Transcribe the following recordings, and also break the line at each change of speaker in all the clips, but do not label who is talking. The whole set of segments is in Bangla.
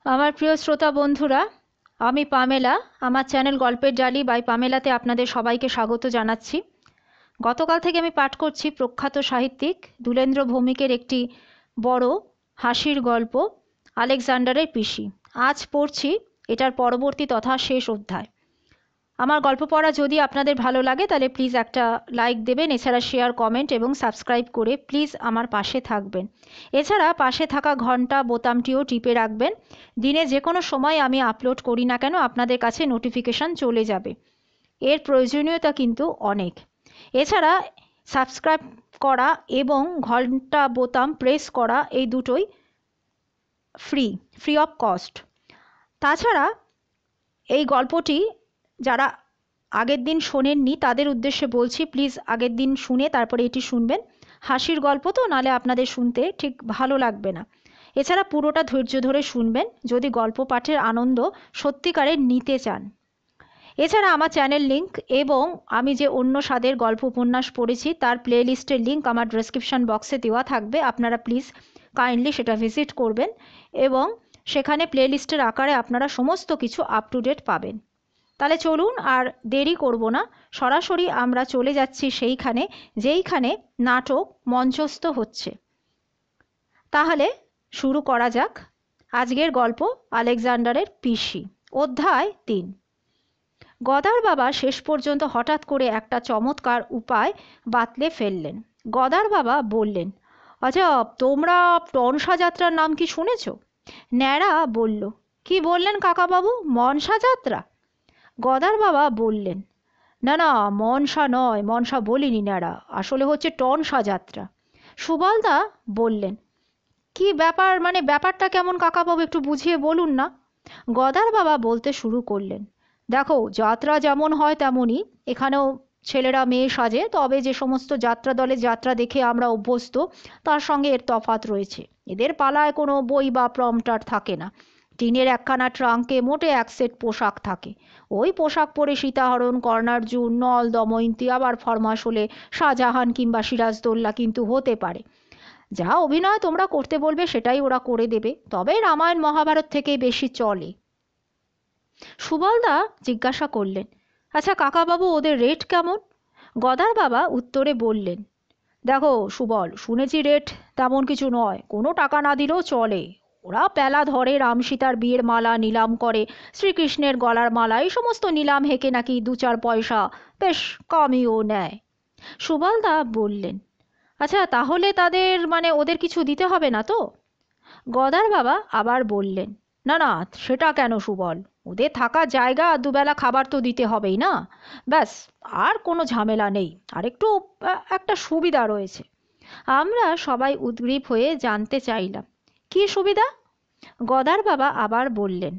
আমার প্রিয় শ্রোতা বন্ধুরা, আমি পামেলা। আমার চ্যানেল গল্পের ডালি বাই পামেলাতে আপনাদের সবাইকে স্বাগত জানাচ্ছি। গতকাল থেকে আমি পাঠ করছি প্রখ্যাত সাহিত্যিক দুলেন্দ্র ভৌমিকের একটি বড় হাসির গল্প আলেকজান্ডারের পিসি। আজ পড়ছি এটার পরবর্তী তথা শেষ অধ্যায়। আমার গল্প পড়া যদি আপনাদের ভালো লাগে তাহলে প্লিজ একটা লাইক দেবেন, এছাড়া শেয়ার, কমেন্ট এবং সাবস্ক্রাইব করে প্লিজ আমার পাশে থাকবেন। এছাড়া পাশে থাকা ঘন্টা বোতামটিও টিপে রাখবেন। দিনে যে কোনো সময় আমি আপলোড করি না কেন আপনাদের কাছে নোটিফিকেশান চলে যাবে। এর প্রয়োজনীয়তা কিন্তু অনেক। এছাড়া সাবস্ক্রাইব করা এবং ঘন্টা বোতাম প্রেস করা এই দুটোই ফ্রি অফ কস্ট। তাছাড়া এই গল্পটি যারা আগের দিন শোনেননি তাদের উদ্দেশ্যে বলছি, প্লিজ আগের দিন শুনে তারপরে এটি শুনবেন। হাসির গল্প তো, নালে আপনাদের শুনতে ঠিক ভালো লাগবে না। এছাড়া পুরোটা ধৈর্য ধরে শুনবেন যদি গল্প পাঠের আনন্দ সত্যিকারের নিতে চান। এছাড়া আমার চ্যানেল লিঙ্ক এবং আমি যে অন্য স্বাদের গল্প উপন্যাস পড়েছি তার প্লে লিস্টের লিঙ্ক আমার ডেসক্রিপশন বক্সে দেওয়া থাকবে। আপনারা প্লিজ কাইন্ডলি সেটা ভিজিট করবেন এবং সেখানে প্লে লিস্টের আকারে আপনারা সমস্ত কিছু আপ টু ডেট পাবেন। তাহলে চলুন আর দেরি করব না, সরাসরি আমরা চলে যাচ্ছি সেইখানে যেইখানে নাটক মঞ্চস্থ হচ্ছে। তাহলে শুরু করা যাক আজকের গল্প আলেকজান্ডারের পিসি, অধ্যায় 3। গদার বাবা শেষ পর্যন্ত হঠাৎ করে একটা চমৎকার উপায় বাতলে ফেললেন। গদার বাবা বললেন, আচ্ছা তোমরা টনসা যাত্রার নাম কি শুনেছ? ন্যাড়া বলল, কি বললেন কাকাবাবু, মনসা যাত্রা? গদার বাবা বললেন, না না, মনসা নয়, মনসা বলিনি ন্যাড়া, আসলে হচ্ছে টনসা যাত্রা। সুবলদা বললেন, কি ব্যাপার, মানে ব্যাপারটা কেমন কাকাবাবু, একটু বুঝিয়ে বলুন না। গদার বাবা বলতে শুরু করলেন, দেখো যাত্রা যেমন হয় তেমনই এখানেও ছেলেরা মেয়ে সাজে, তবে যে সমস্ত যাত্রা দলের যাত্রা দেখে আমরা অভ্যস্ত তার সঙ্গে এর তফাৎ রয়েছে। এদের পালায় কোনো বই বা প্রম্পটার থাকে না। টিনের একখানা ট্রাঙ্কে মোটে এক সেট পোশাক থাকে। ওই পোশাক পরে সীতাহরণ, কর্ণার্জুন, নল, দময়ন্তী, আবার ফরমাস হলে শাহজাহান কিংবা সিরাজদৌল্লা কিন্তু হতে পারে। যা অভিনয় তোমরা করতে বলবে সেটাই ওরা করে দেবে, তবে রামায়ণ মহাভারত থেকে বেশি চলে। সুবলদা জিজ্ঞাসা করলেন, আচ্ছা কাকাবাবু ওদের রেট কেমন? গদার বাবা উত্তরে বললেন, দেখো সুবল, শুনেছি রেট তেমন কিছু নয়, কোনো টাকা না দিলেও চলে। ওরা পেলা ধরে, রাম সীতার বিয়ের মালা নিলাম করে, শ্রীকৃষ্ণের গলার মালা, এই সমস্ত নিলাম হেঁকে নাকি 2-4 পয়সা বেশ কমইও নেয়। সুবলদা বললেন, আচ্ছা তাহলে তাদের মানে ওদের কিছু দিতে হবে না তো? গদার বাবা আবার বললেন, না না, সেটা কেন সুবল, ওদের থাকার জায়গা আর দুবেলা খাবার তো দিতে হবেই না, ব্যাস, আর কোনো ঝামেলা নেই। আর একটু একটা সুবিধা রয়েছে। আমরা সবাই উদ্গ্রীব হয়ে জানতে চাইলাম, কী সুবিধা? গদার বাবা আবার বললেন,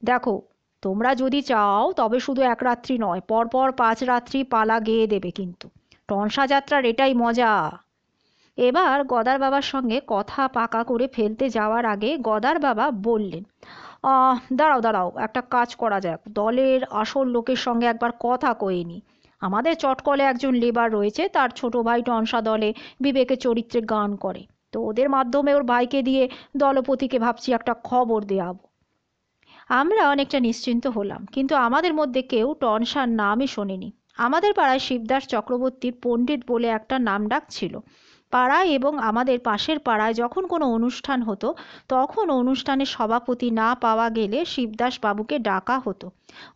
দেখো তোমরা যদি চাও তবে শুধু 1 রাত্রি নয়, পরপর 5 রাত্রি পালা গেয়ে দেবে, কিন্তু টনসা যাত্রার এটাই মজা। এবার গদার বাবার সঙ্গে কথা পাকা করে ফেলতে যাওয়ার আগে গদার বাবা বললেন, দাঁড়াও দাঁড়াও, একটা কাজ করা যাক, দলের আসল লোকের সঙ্গে একবার কথা কয়ে নি। আমাদের চটকলে একজন লেবার রয়েছে, তার ছোট ভাই টনসা দলে বিবেকের চরিত্রে গান করে, তো ওদের মাধ্যমে ওর ভাইকে দিয়ে দলপতিকে ভাবছি একটা খবর দেওয়াবো। আমরা অনেকটা নিশ্চিন্ত হলাম, কিন্তু আমাদের মধ্যে কেউ টনসার নামই শোনেনি। আমাদের পাড়ায় শিবদাস চক্রবর্তীর পণ্ডিত বলে একটা নামডাক ছিল। পাড়ায় এবং আমাদের পাশের পাড়ায় যখন কোনো অনুষ্ঠান হতো তখন অনুষ্ঠানের সভাপতি না পাওয়া গেলে শিবদাস বাবুকে ডাকা হতো।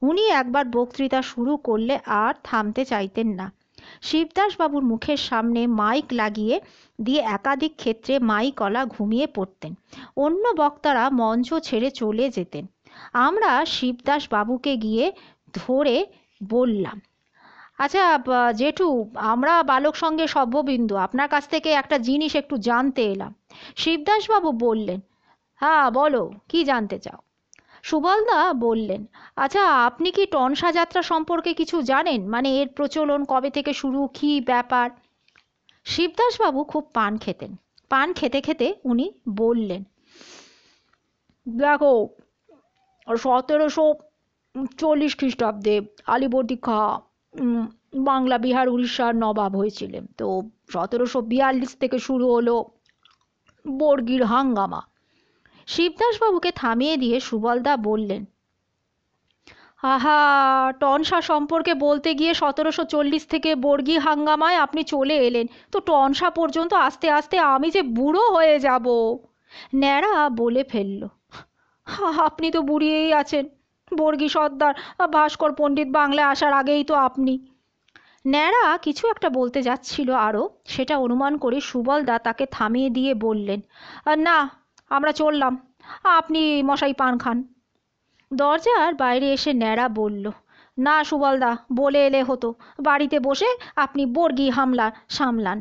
উনি একবার বক্তৃতা শুরু করলে আর থামতে চাইতেন না। শিবদাস বাবুর মুখের সামনে মাইক লাগিয়ে দিয়ে একাধিক ক্ষেত্রে মাইকওয়ালা ঘুমিয়ে পড়তেন। অন্য বক্তারা মঞ্চ ছেড়ে চলে যেতেন। আমরা শিবদাস বাবুকে গিয়ে ধরে বললাম, আচ্ছা জেঠু, আমরা বালক সঙ্গে সভ্যবিন্দু আপনার কাছ থেকে একটা জিনিস একটু জানতে এলাম। শিবদাসবাবু বললেন, হ্যাঁ বলো, কি জানতে চাও? সুবলদা বললেন, আচ্ছা আপনি কি টনসা যাত্রা সম্পর্কে কিছু জানেন, মানে এর প্রচলন কবে থেকে শুরু, কি ব্যাপার? শিবদাসবাবু খুব পান খেতেন। পান খেতে খেতে উনি বললেন, দেখো 1740 খ্রিস্টাব্দে আলীবর্দী খাঁ বাংলা, বিহার, উড়িষ্যার নবাব হয়েছিলেন। তো 1742 থেকে শুরু হলো বর্গির হাঙ্গামা। শিবদাসবাবুকে থামিয়ে দিয়ে সুবলদা বললেন, আহা, টনসা সম্পর্কে বলতে গিয়ে 1740 থেকে বর্গী হাঙ্গামায় আপনি চলে এলেন, তো টনসা পর্যন্ত আস্তে আস্তে আমি যে বুড়ো হয়ে যাব। ন্যাড়া বলে ফেলল, আপনি তো বুড়িয়েই আছেন, বর্গী সর্দার ভাস্কর পণ্ডিত বাংলায় আসার আগেই তো আপনি। ন্যাড়া কিছু একটা বলতে যাচ্ছিল আরও, সেটা অনুমান করে সুবলদা তাকে থামিয়ে দিয়ে বললেন, না, আমরা চললাম, আপনি মশাই পান খান। দরজার বাইরে এসে ন্যাড়া বলল, না সুবলদা, বলে এলে হতো, বাড়িতে বসে আপনি বর্গী হামলা সামলান।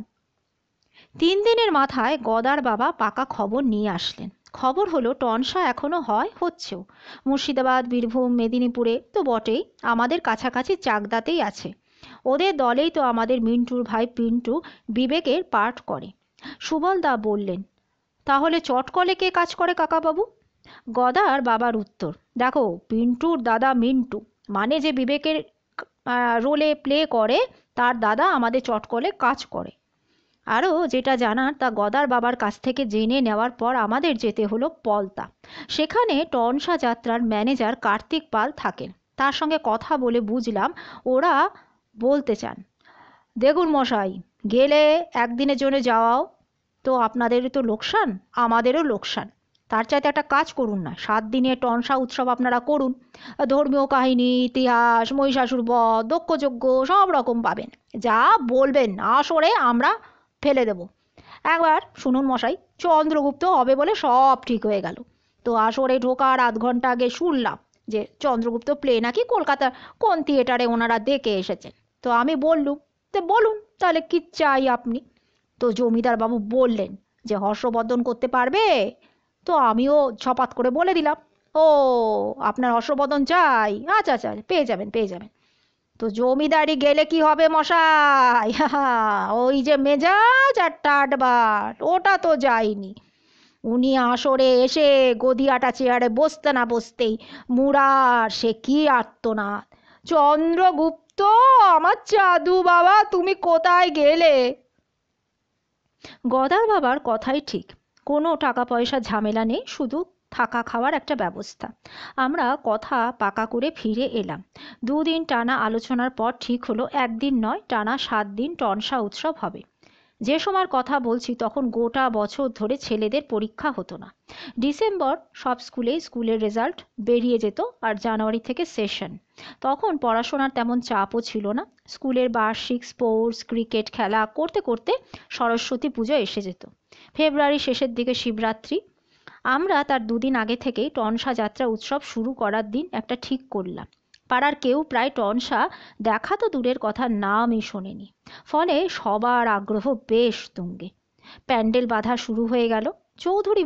3 দিনের মাথায় গদার বাবা পাকা খবর নিয়ে আসলেন। খবর হলো টনসা এখনো হচ্ছেও। মুর্শিদাবাদ, বীরভূম, মেদিনীপুরে তো বটেই, আমাদের কাছাকাছি চাকদাতেই আছে। ওদের দলেই তো আমাদের মিন্টুর ভাই পিন্টু বিবেকের পার্ট করে। সুবলদা বললেন, তাহলে চটকলে কে কাজ করে কাকাবাবু? গদার বাবার উত্তর, দেখো, পিন্টুর দাদা মিন্টু, মানে যে বিবেকের রোলে প্লে করে, তার দাদা আমাদের চটকলে কাজ করে। আরও যেটা জানার তা গদার বাবার কাছ থেকে জেনে নেওয়ার পর আমাদের যেতে হলো পলতা। সেখানে টনসা যাত্রার ম্যানেজার কার্তিক পাল থাকেন। তার সঙ্গে কথা বলে বুঝলাম ওরা বলতে চান, দেখুন মশাই, গেলে একদিনের জন্য যাওয়াও তো আপনাদেরও তো লোকসান, আমাদেরও লোকসান। তার চাইতে একটা কাজ করুন না, 7 দিনের টনসা উৎসব আপনারা করুন। ধর্মীয় কাহিনী, ইতিহাস, মহিষাসুর বধ, দক্ষযজ্ঞ সব রকম পাবেন। যা বলবেন আসরে আমরা ফেলে দেব। একবার শুনুন মশাই, চন্দ্রগুপ্ত হবে বলে সব ঠিক হয়ে গেল। তো আসরে ঢোকার আধ ঘন্টা আগে শুনলাম যে চন্দ্রগুপ্ত প্লে নাকি কলকাতার কোন থিয়েটারে ওনারা দেখে এসেছেন। তো আমি বললুম, তো বলুন তাহলে কি চাই আপনি? তো জমিদার বাবু বললেন যে হর্ষবর্ধন করতে পারবে। তো আমিও ছপাত করে বলে দিলাম, ও, আপনার হর্ষবর্ধন চাই, আচ্ছা আচ্ছা, পেয়ে যাবেন পেয়ে যাবেন। তো জমিদারি গেলে কি হবে মশাই, ওই যে মেজাজ আর টাটবাট, ওটা তো যায়নি। উনি আসরে এসে গদিয়াটা চেয়ারে বসতে না বসতেই মুরার সে কি আর্তনাদ, চন্দ্রগুপ্ত, আমার চাদু বাবা, তুমি কোথায় গেলে? গদার বাবার কথাই ঠিক, কোনো টাকা পয়সা ঝামেলা নেই, শুধু থাকা খাওয়ার একটা ব্যবস্থা। আমরা কথা পাকা করে ফিরে এলাম। 2 দিন টানা আলোচনার পর ঠিক হলো একদিন নয়, টানা 7 দিন টনসা উৎসব হবে। যে সময়ের কথা বলছি তখন গোটা বছর ধরে ছেলেদের পরীক্ষা হতো না। ডিসেম্বর সব স্কুলের রেজাল্ট বেরিয়ে যেত, আর জানুয়ারি থেকে সেশন। তখন পড়াশোনার তেমন চাপও ছিল না। স্কুলের বার্ষিক স্পোর্টস, ক্রিকেট খেলা করতে করতে সরস্বতী পুজো এসে যেত। ফেব্রুয়ারি শেষের দিকে শিবরাত্রি। আমরা তার 2 দিন আগে থেকেই টনসা যাত্রা উৎসব শুরু করার দিন একটা ঠিক করলাম। পাড়ার কেউ প্রায় টনসা দেখা তো দূরের কথা, নামই শোনেনি। ফলে সবার আগ্রহ বেশ তুঙ্গে। প্যান্ডেল বাঁধা শুরু হয়ে গেল। চৌধুরী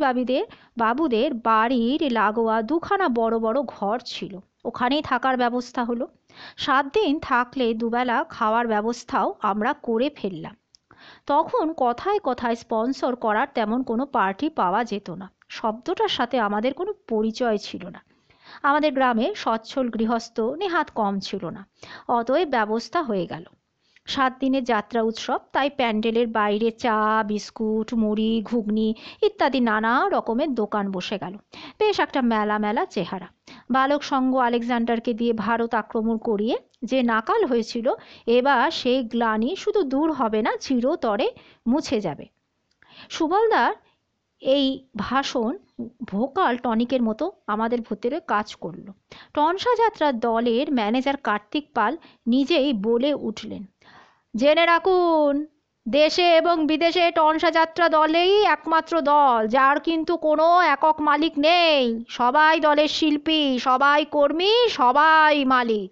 বাবুদের বাড়ির লাগোয়া 2খানা বড় বড় ঘর ছিল, ওখানেই থাকার ব্যবস্থা হলো। 7 দিন থাকলে দুবেলা খাওয়ার ব্যবস্থাও আমরা করে ফেললাম। তখন কথায় কথায় স্পন্সর করার তেমন কোনো পার্টি পাওয়া যেত না। শব্দটার সাথে আমাদের কোনো পরিচয় ছিল না। আমাদের গ্রামে সচ্ছল গৃহস্থ নেহাত কম ছিল না। অতএব ব্যবস্থা হয়ে গেল 7 দিনের যাত্রা উৎসব। তাই প্যান্ডেলের বাইরে চা, বিস্কুট, মুড়ি, ঘুগনি ইত্যাদি নানা রকমের দোকান বসে গেল। বেশ একটা মেলা মেলা চেহারা। বালক সঙ্গ আলেকজান্ডারকে দিয়ে ভারত আক্রমণ করিয়ে যে নাকাল হয়েছিল, এবার সেই গ্লানি শুধু দূর হবে না, চিরতরে মুছে যাবে। সুবলদার এই ভাষণ ভোকাল টনিকের মতো আমাদের ভেতরে কাজ করলো। টনসা যাত্রার দলের ম্যানেজার কার্তিক পাল নিজেই বলে উঠলেন, জেনে রাখুন, দেশে এবং বিদেশে টনসা যাত্রা দলেই একমাত্র দল যার কিন্তু কোনো একক মালিক নেই। সবাই দলের শিল্পী, সবাই কর্মী, সবাই মালিক।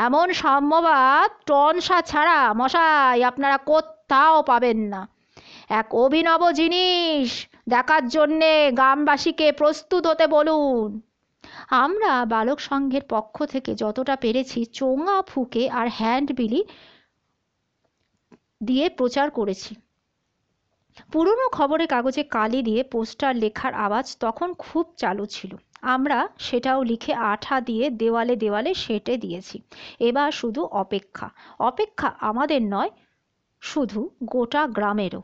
এমন সাম্যবাদ টনসা ছাড়া মশাই আপনারা কোথাও পাবেন না। এক অভিনব জিনিস দেখার জন্যে গ্রামবাসীকে প্রস্তুত হতে বলুন। আমরা বালক সংঘের পক্ষ থেকে যতটা পেরেছি চোঙা ফুঁকে আর হ্যান্ডবিলি দিয়ে প্রচার করেছি। পুরনো খবরের কাগজে কালি দিয়ে পোস্টার লেখার আওয়াজ তখন খুব চালু ছিল। আমরা সেটাও লিখে আঠা দিয়ে দেওয়ালে দেওয়ালে সেঁটে দিয়েছি। এবার শুধু অপেক্ষা, অপেক্ষা আমাদের নয়, শুধু গোটা গ্রামেরও।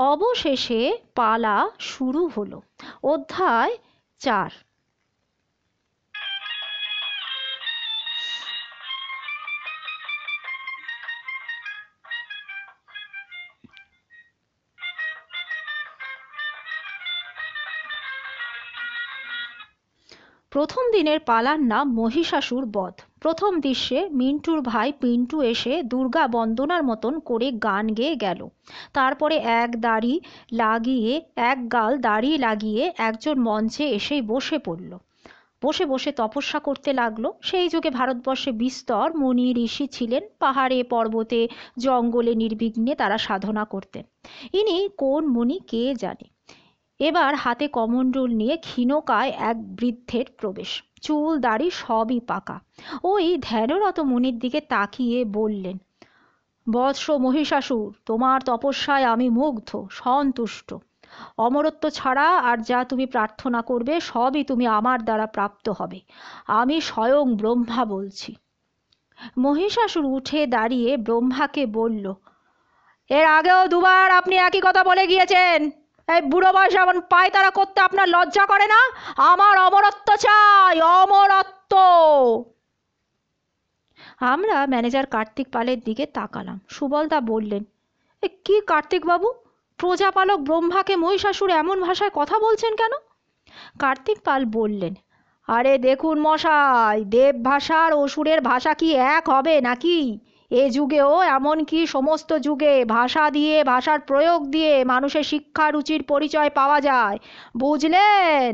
অবশেষে পালা শুরু হলো। অধ্যায় 4। প্রথম দিনের পালার নাম মহিষাসুর বধ। প্রথম দৃশ্যে মিন্টুর ভাই পিন্টু এসে দুর্গা বন্দনার মতন করে গান গেয়ে গেল। তারপরে এক গাল দাড়ি লাগিয়ে একজন মঞ্চে এসেই বসে পড়ল। বসে বসে তপস্যা করতে লাগলো। সেই যুগে ভারতবর্ষে বিস্তর মুনি ঋষি ছিলেন। পাহাড়ে পর্বতে জঙ্গলে নির্বিঘ্নে তারা সাধনা করতেন। ইনি কোন মুনি কে জানে। এবার হাতে কমণ্ডল নিয়ে ক্ষীণকায় এক বৃদ্ধের প্রবেশ। চুল দাড়ি সবই পাকা। ওই ধ্যানরত মুনির দিকে তাকিয়ে বললেন, বৎস মহিষাসুর, তোমার তপস্যায় আমি মুগ্ধ, সন্তুষ্ট। অমরত্ব ছাড়া আর যা তুমি প্রার্থনা করবে সবই তুমি আমার দ্বারা প্রাপ্ত হবে। আমি স্বয়ং ব্রহ্মা বলছি। মহিষাসুর উঠে দাঁড়িয়ে ব্রহ্মাকে বলল, এর আগেও দুবার আপনি একই কথা বলে গিয়েছেন। এই বুড়ো বয়সে এমন পায়তারা করতে আপনার লজ্জা করে না? আমার অমরত্ব চাই, অমরত্ব। আমরা ম্যানেজার কার্তিক পালের দিকে তাকালাম। সুবলদা বললেন, কি কার্তিক বাবু, প্রজাপালক ব্রহ্মাকে মহিষাসুর এমন ভাষায় কথা বলছেন কেন? কার্তিক পাল বললেন, আরে দেখুন মশাই, দেব ভাষার অসুরের ভাষা কি এক হবে নাকি? এ যুগেও এমনকি সমস্ত যুগে ভাষা দিয়ে, ভাষার প্রয়োগ দিয়ে মানুষের শিক্ষা রুচির পরিচয় পাওয়া যায়, বুঝলেন?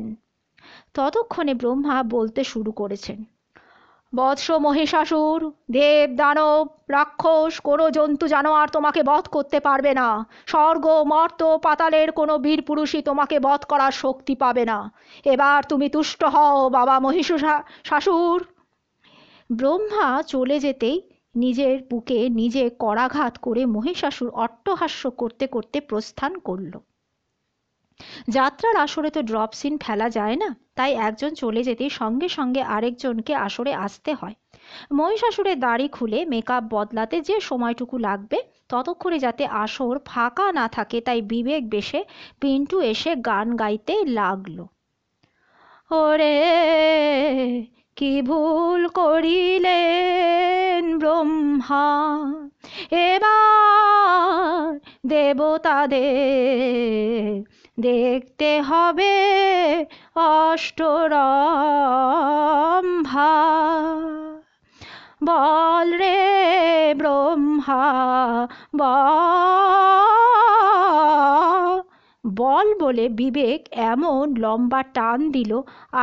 ততক্ষণে ব্রহ্মা বলতে শুরু করেছেন, বৎস মহিষাসুর, দেব দানব রাক্ষস কোনো জন্তু জানোয়ার তোমাকে বধ করতে পারবে না। স্বর্গ মর্ত পাতালের কোনো বীর পুরুষই তোমাকে বধ করার শক্তি পাবে না। এবার তুমি তুষ্ট হও বাবা মহিষাসুর। ব্রহ্মা চলে যেতেই নিজের বুকে নিজে করাঘাত করে মহিষাসুর অট্টহাস্য করতে করতে প্রস্থান করল। যাত্রার আসরে তো ড্রপ সিন ফেলা যায় না, তাই একজন চলে যেতেই সঙ্গে সঙ্গে আরেকজনকে আসরে আসতে হয়। মহিষাসুরের দাড়ি খুলে মেকআপ বদলাতে যে সময়টুকু লাগবে ততক্ষণে যাতে আসর ফাঁকা না থাকে, তাই বিবেক বেশে পিন্টু এসে গান গাইতে লাগলো। ওরে কি ভুল করিলেন ব্রহ্মা, এবার দেবতাদের দেখতে হবে অষ্টরম্ভা। বল রে ব্রহ্মা বল বলে বিবেক এমন লম্বা টান দিল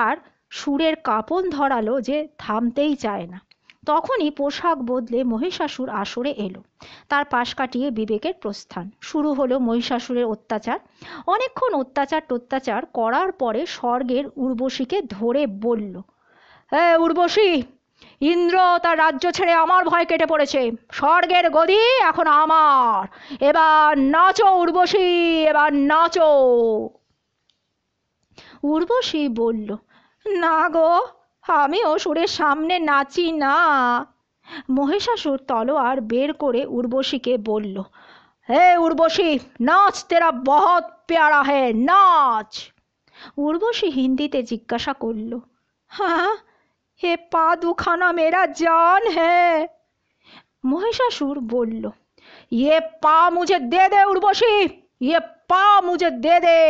আর সুরের কাঁপন ধরালো যে থামতেই চায় না। তখনই পোশাক বদলে মহিষাসুর আসরে এলো। তার পাশ কাটিয়ে বিবেকের প্রস্থান। শুরু হলো মহিষাসুরের অত্যাচার। অনেকক্ষণ অত্যাচার করার পরে স্বর্গের উর্বশীকে ধরে বলল, উর্বশী, ইন্দ্র তার রাজ্য ছেড়ে আমার ভয় কেটে পড়েছে। স্বর্গের গদি এখন আমার। এবার নাচো উর্বশী, এবার নাচো। উর্বশী বলল, না গো, আমি অসুরের সামনে নাচি না। মহিষাসুর তলোয়ার বের করে উর্বশীকে বলল, হে উর্বশী, নাচ, তেরা বহুত প্যারা হে, নাচ। উর্বশী হিন্দিতে জিজ্ঞাসা করল, হ্যাঁ, हे पा दुखाना मेरा जान है। মহিষাসুর বলল, ये पा मुझे दे दे उर्वशी, ये पा मुझे दे दे।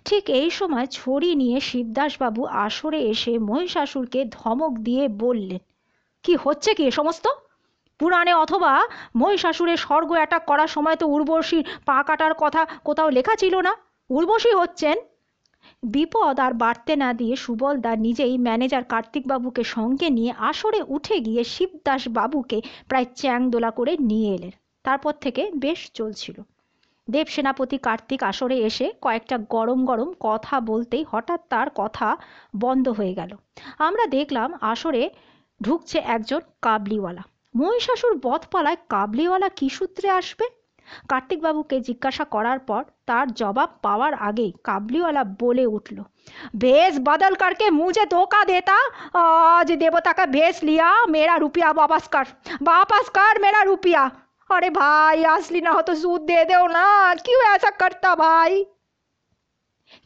ঠিক এই সময় ছড়ি নিয়ে শিবদাসবাবু আসরে এসে মহিষাসুরকে ধমক দিয়ে বললেন, কি হচ্ছে কি এ সমস্ত? পুরাণে অথবা মহিষাসুরের স্বর্গ অ্যাটাক করার সময় তো উর্বশীর পা কাটার কথা কোথাও লেখা ছিল না। উর্বশী হচ্ছেন। বিপদ আর বাড়তে না দিয়ে সুবলদা নিজেই ম্যানেজার কার্তিকবাবুকে সঙ্গে নিয়ে আসরে উঠে গিয়ে শিবদাস বাবুকে প্রায় চ্যাংদোলা করে নিয়ে এলেন। তারপর থেকে বেশ চলছিল। দেব সেনাপতি কার্তিক আসরে এসে কয়েকটা গরম গরম কথা বলতেই হঠাৎ তার কথা বন্ধ হয়ে গেল। আমরা দেখলাম আসরে ঢুকছে একজন কাবলিওয়ালা। মহিষাসুর বধপালায় কাবলিওয়ালা কি সূত্রে আসবে? কার্তিকবাবুকে জিজ্ঞাসা করার পর তার জবাব পাওয়ার আগেই কাবলিওয়ালা বলে উঠল, भेष बदल करके मुझे धोखा देता, आज देवता का भेष लिया, मेरा रुपया वापस कर मेरा रुपया। अरे भाई असली ना हो तो सूद दे दो ना, क्यों ऐसा करता भाई।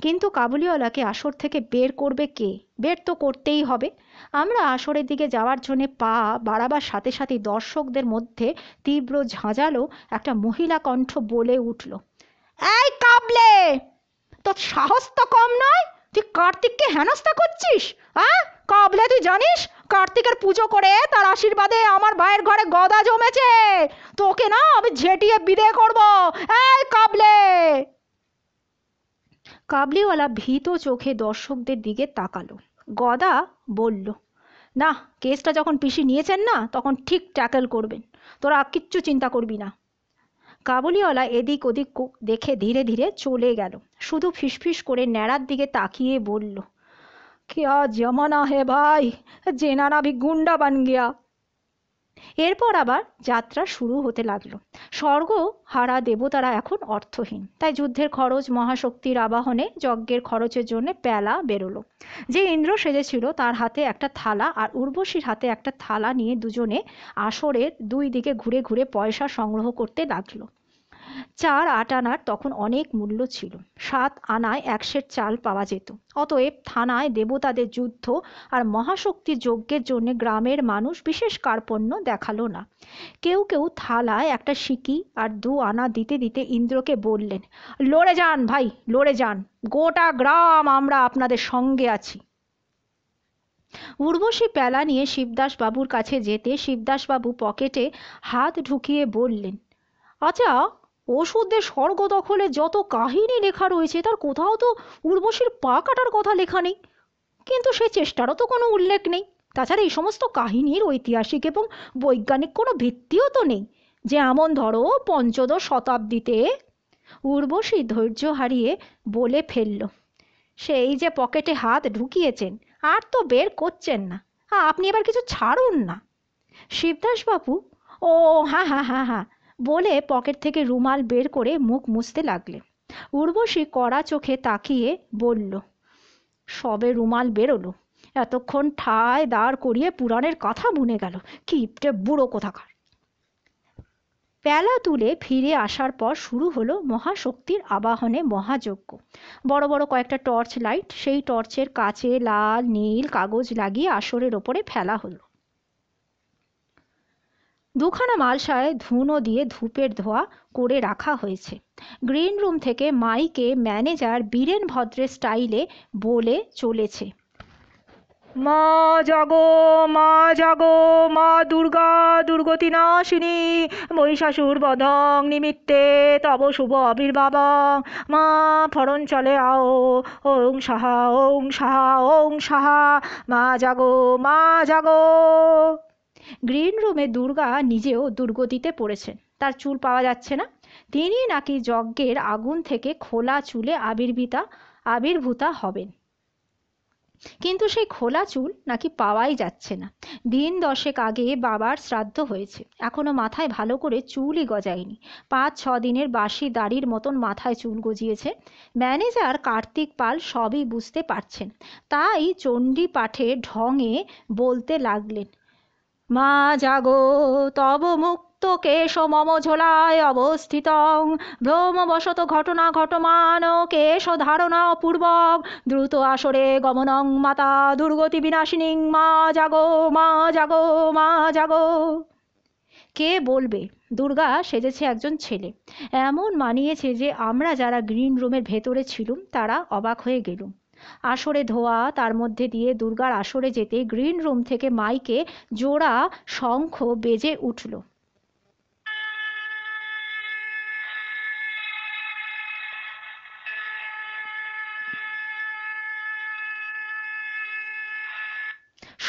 কিন্তু কাবুলিওয়ালাকে আসর থেকে বের করবে কে? বের তো করতেই হবে। আমরা আসরের দিকে যাওয়ার জন্য পা বাড়াবার সাথে সাথে দর্শকদের মধ্যে তীব্র ঝাঁঝালো একটা মহিলা কণ্ঠ বলে উঠল, এই কাবলে, তোর সাহস তো কম নয়, তুই কার্তিককে হেনস্থা করছিস? হ্যাঁ কাবলে, তুই জানিস কার্তিকের পুজো করে তার আশীর্বাদে আমার ভাইয়ের ঘরে গদা জমেছে, তোকে না আমি ঝেঁটিয়ে বিদে করব। এই কাবলে। কাবলিওয়ালা ভীত চোখে দর্শকদের দিকে তাকালো। গদা বলল, না, কেসটা যখন পিসি নিয়েছেন না তখন ঠিক ট্যাকেল করবেন, তোরা কিচ্ছু চিন্তা করবি না। কাবুলিওয়ালা এদিক ওদিক দেখে ধীরে ধীরে চলে গেল, শুধু ফিসফিস করে ন্যাড়ার দিকে তাকিয়ে বলল, क्या जमाना है भाई, जेनाना भी गुंडा बन गया। এরপর আবার যাত্রা শুরু হতে লাগলো। স্বর্গ হারা দেবতারা এখন অর্থহীন, তাই যুদ্ধের খরচ, মহাশক্তির আবাহনে যজ্ঞের খরচের জন্য প্যালা বেরোলো। যে ইন্দ্র সেজেছিল তার হাতে একটা থালা আর উর্বশীর হাতে একটা থালা নিয়ে দুজনে আসরের দুই দিকে ঘুরে ঘুরে পয়সা সংগ্রহ করতে লাগলো। 4 আনার তখন অনেক মূল্য ছিল, 7 আনায় 1 সের চাল পাওয়া যেত। অতএব থানায় দেবতাদের যুদ্ধ আর মহাশক্তি যজ্ঞের জন্য গ্রামের মানুষ বিশেষ কার্পণ্য দেখালো না। কেউ কেউ থালায় একটা সিকি আর 2 আনা দিতে দিতে ইন্দ্রকে বললেন, লড়ে যান ভাই, লড়ে যান, গোটা গ্রাম আমরা আপনাদের সঙ্গে আছি। উর্বশী প্যালা নিয়ে শিবদাস বাবুর কাছে যেতে শিবদাসবাবু পকেটে হাত ঢুকিয়ে বললেন, আচ্ছা, ওষুধের স্বর্গ দখলে যত কাহিনী লেখা রয়েছে তার কোথাও তো উর্বশীর পা কাটার কথা লেখা নেই, কিন্তু সে চেষ্টারও তো কোনো উল্লেখ নেই। তাছাড়া এই সমস্ত কাহিনীর ঐতিহাসিক এবং বৈজ্ঞানিক কোনো ভিত্তিও তো নেই, যে এমন ধরো 15 শতাব্দীতে। উর্বশী ধৈর্য হারিয়ে বলে ফেলল, সেই যে পকেটে হাত ঢুকিয়েছেন আর তো বের করছেন না, আপনি এবার কিছু ছাড়ুন না। শিবদাসবাবু, ও হ্যাঁ হ্যাঁ হ্যাঁ হ্যাঁ বলে পকেট থেকে রুমাল বের করে মুখ মুছতে লাগলেন। উর্বশী কড়া চোখে তাকিয়ে বলল, সবে রুমাল বেরোলো, এতক্ষণ ঠায় দাঁড় করিয়ে পুরাণের কথা বুনে গেল, কিপটে বুড়ো কোথাকার। প্যালা তুলে ফিরে আসার পর শুরু হলো মহাশক্তির আবাহনে মহাযজ্ঞ। বড় বড় কয়েকটা টর্চ লাইট, সেই টর্চের কাছে লাল নীল কাগজ লাগিয়ে আসরের ওপরে ফেলা হলো। 2খানা মালসায় ধুনো দিয়ে ধূপের ধোয়া করে রাখা হয়েছে। গ্রিন রুম থেকে মাইকে ম্যানেজার বীরেন ভদ্রের স্টাইলে বলে চলেছে, মা জাগো, মা জাগো, মা দুর্গা দুর্গতি নাশিনী, মহিষাসুর বধং নিমিত্তে তব শুভ আবির্ভাবং, মা ফরণ চলে আও, ওং সাহা ওং সাহা ওং সাহা, মা জাগো, মা জাগো। গ্রিন রুমে দুর্গা নিজেও দুর্গতিতে পড়েছেন, তার চুল পাওয়া যাচ্ছে না। তিনি নাকি যজ্ঞের আগুন থেকে খোলা চুলে আবির্ভূতা হবেন, কিন্তু সেই খোলা চুল নাকি পাওয়াই যাচ্ছে না। দিন 10 আগে বাবার শ্রাদ্ধ হয়েছে, এখনো মাথায় ভালো করে চুলই গজায়নি। 5-6 দিনের বাসি দাড়ির মতন মাথায় চুল গজিয়েছে। ম্যানেজার কার্তিক পাল সবই বুঝতে পারছেন, তাই চণ্ডী পাঠে ঢঙে বলতে লাগলেন, মা জাগো, তব মুক্ত কেশ মম ঝোলায় অবস্থিতং, ভ্রমবশত ঘটনা ঘটমান কেশ ধারণা পূর্বক দ্রুত আসরে গমনং মাতা দুর্গতি বিনাশিনী, মা জাগো, মা জাগো, মা জাগো। কে বলবে দুর্গা সেজেছে একজন ছেলে, এমন মানিয়েছে যে আমরা যারা গ্রিন রুমের ভেতরে ছিলুম তারা অবাক হয়ে গেলুম। আসরে ধোয়া, তার মধ্যে দিয়ে দুর্গার আসরে যেতে গ্রিন রুম থেকে মাইকে জোড়া শঙ্খ বেজে উঠল।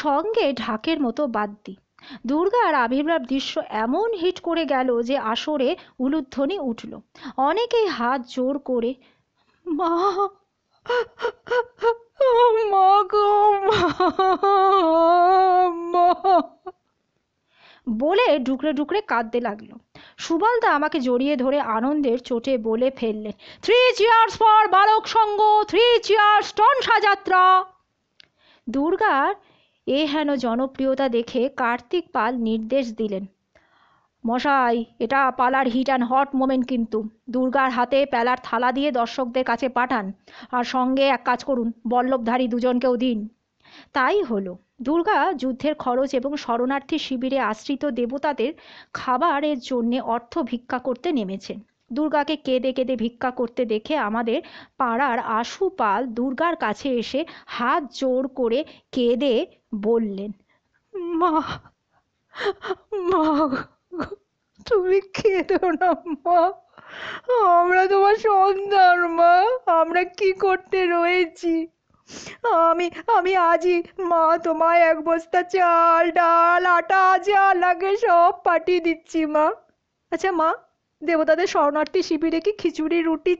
সঙ্গে ঢাকের মতো বাদ্যি। দুর্গার আবির্ভাব দৃশ্য এমন হিট করে গেল যে আসরে উলুধ্বনি উঠল। অনেকেই হাত জোর করে মা, মা গো, মা বলে ডুকরে ডুকরে কাঁদতে লাগলো। সুবলদা আমাকে জড়িয়ে ধরে আনন্দের চোটে বলে ফেললেন, 3 চিয়ার্স ফর বালক সঙ্গ, 3 চিয়ার্স টনসা যাত্রা। দুর্গার এ হেন জনপ্রিয়তা দেখে কার্তিক পাল নির্দেশ দিলেন, মশাই, এটা পালার হিট অ্যান্ড হট মোমেন্ট, কিন্তু দুর্গার হাতে পেলার থালা দিয়ে দর্শকদের কাছে পাঠান, আর সঙ্গে এক কাজ করুন, বল্লভধারী দুজনকেও দিন। তাই হলো। দুর্গা যুদ্ধের খরচ এবং শরণার্থী শিবিরে আশ্রিত দেবতাদের খাবারের জন্যে অর্থ ভিক্ষা করতে নেমেছেন। দুর্গাকে কেঁদে কেঁদে ভিক্ষা করতে দেখে আমাদের পাড়ার আশু পাল দুর্গার কাছে এসে হাত জোড় করে কেঁদে বললেন, মা, মা, তুমি কেঁদো না মা, আমরা তোমার সন্তান মা, আমরা কি করতে রয়েছি। আমি আমি আজই মা তোমায় এক বস্তা চাল, ডাল, আটা যা লাগে সব পাঠিয়ে দিচ্ছি মা। আচ্ছা মা, দেবতাদের শরণার্থী শিবিরে কি খিচুড়ি, রুটি,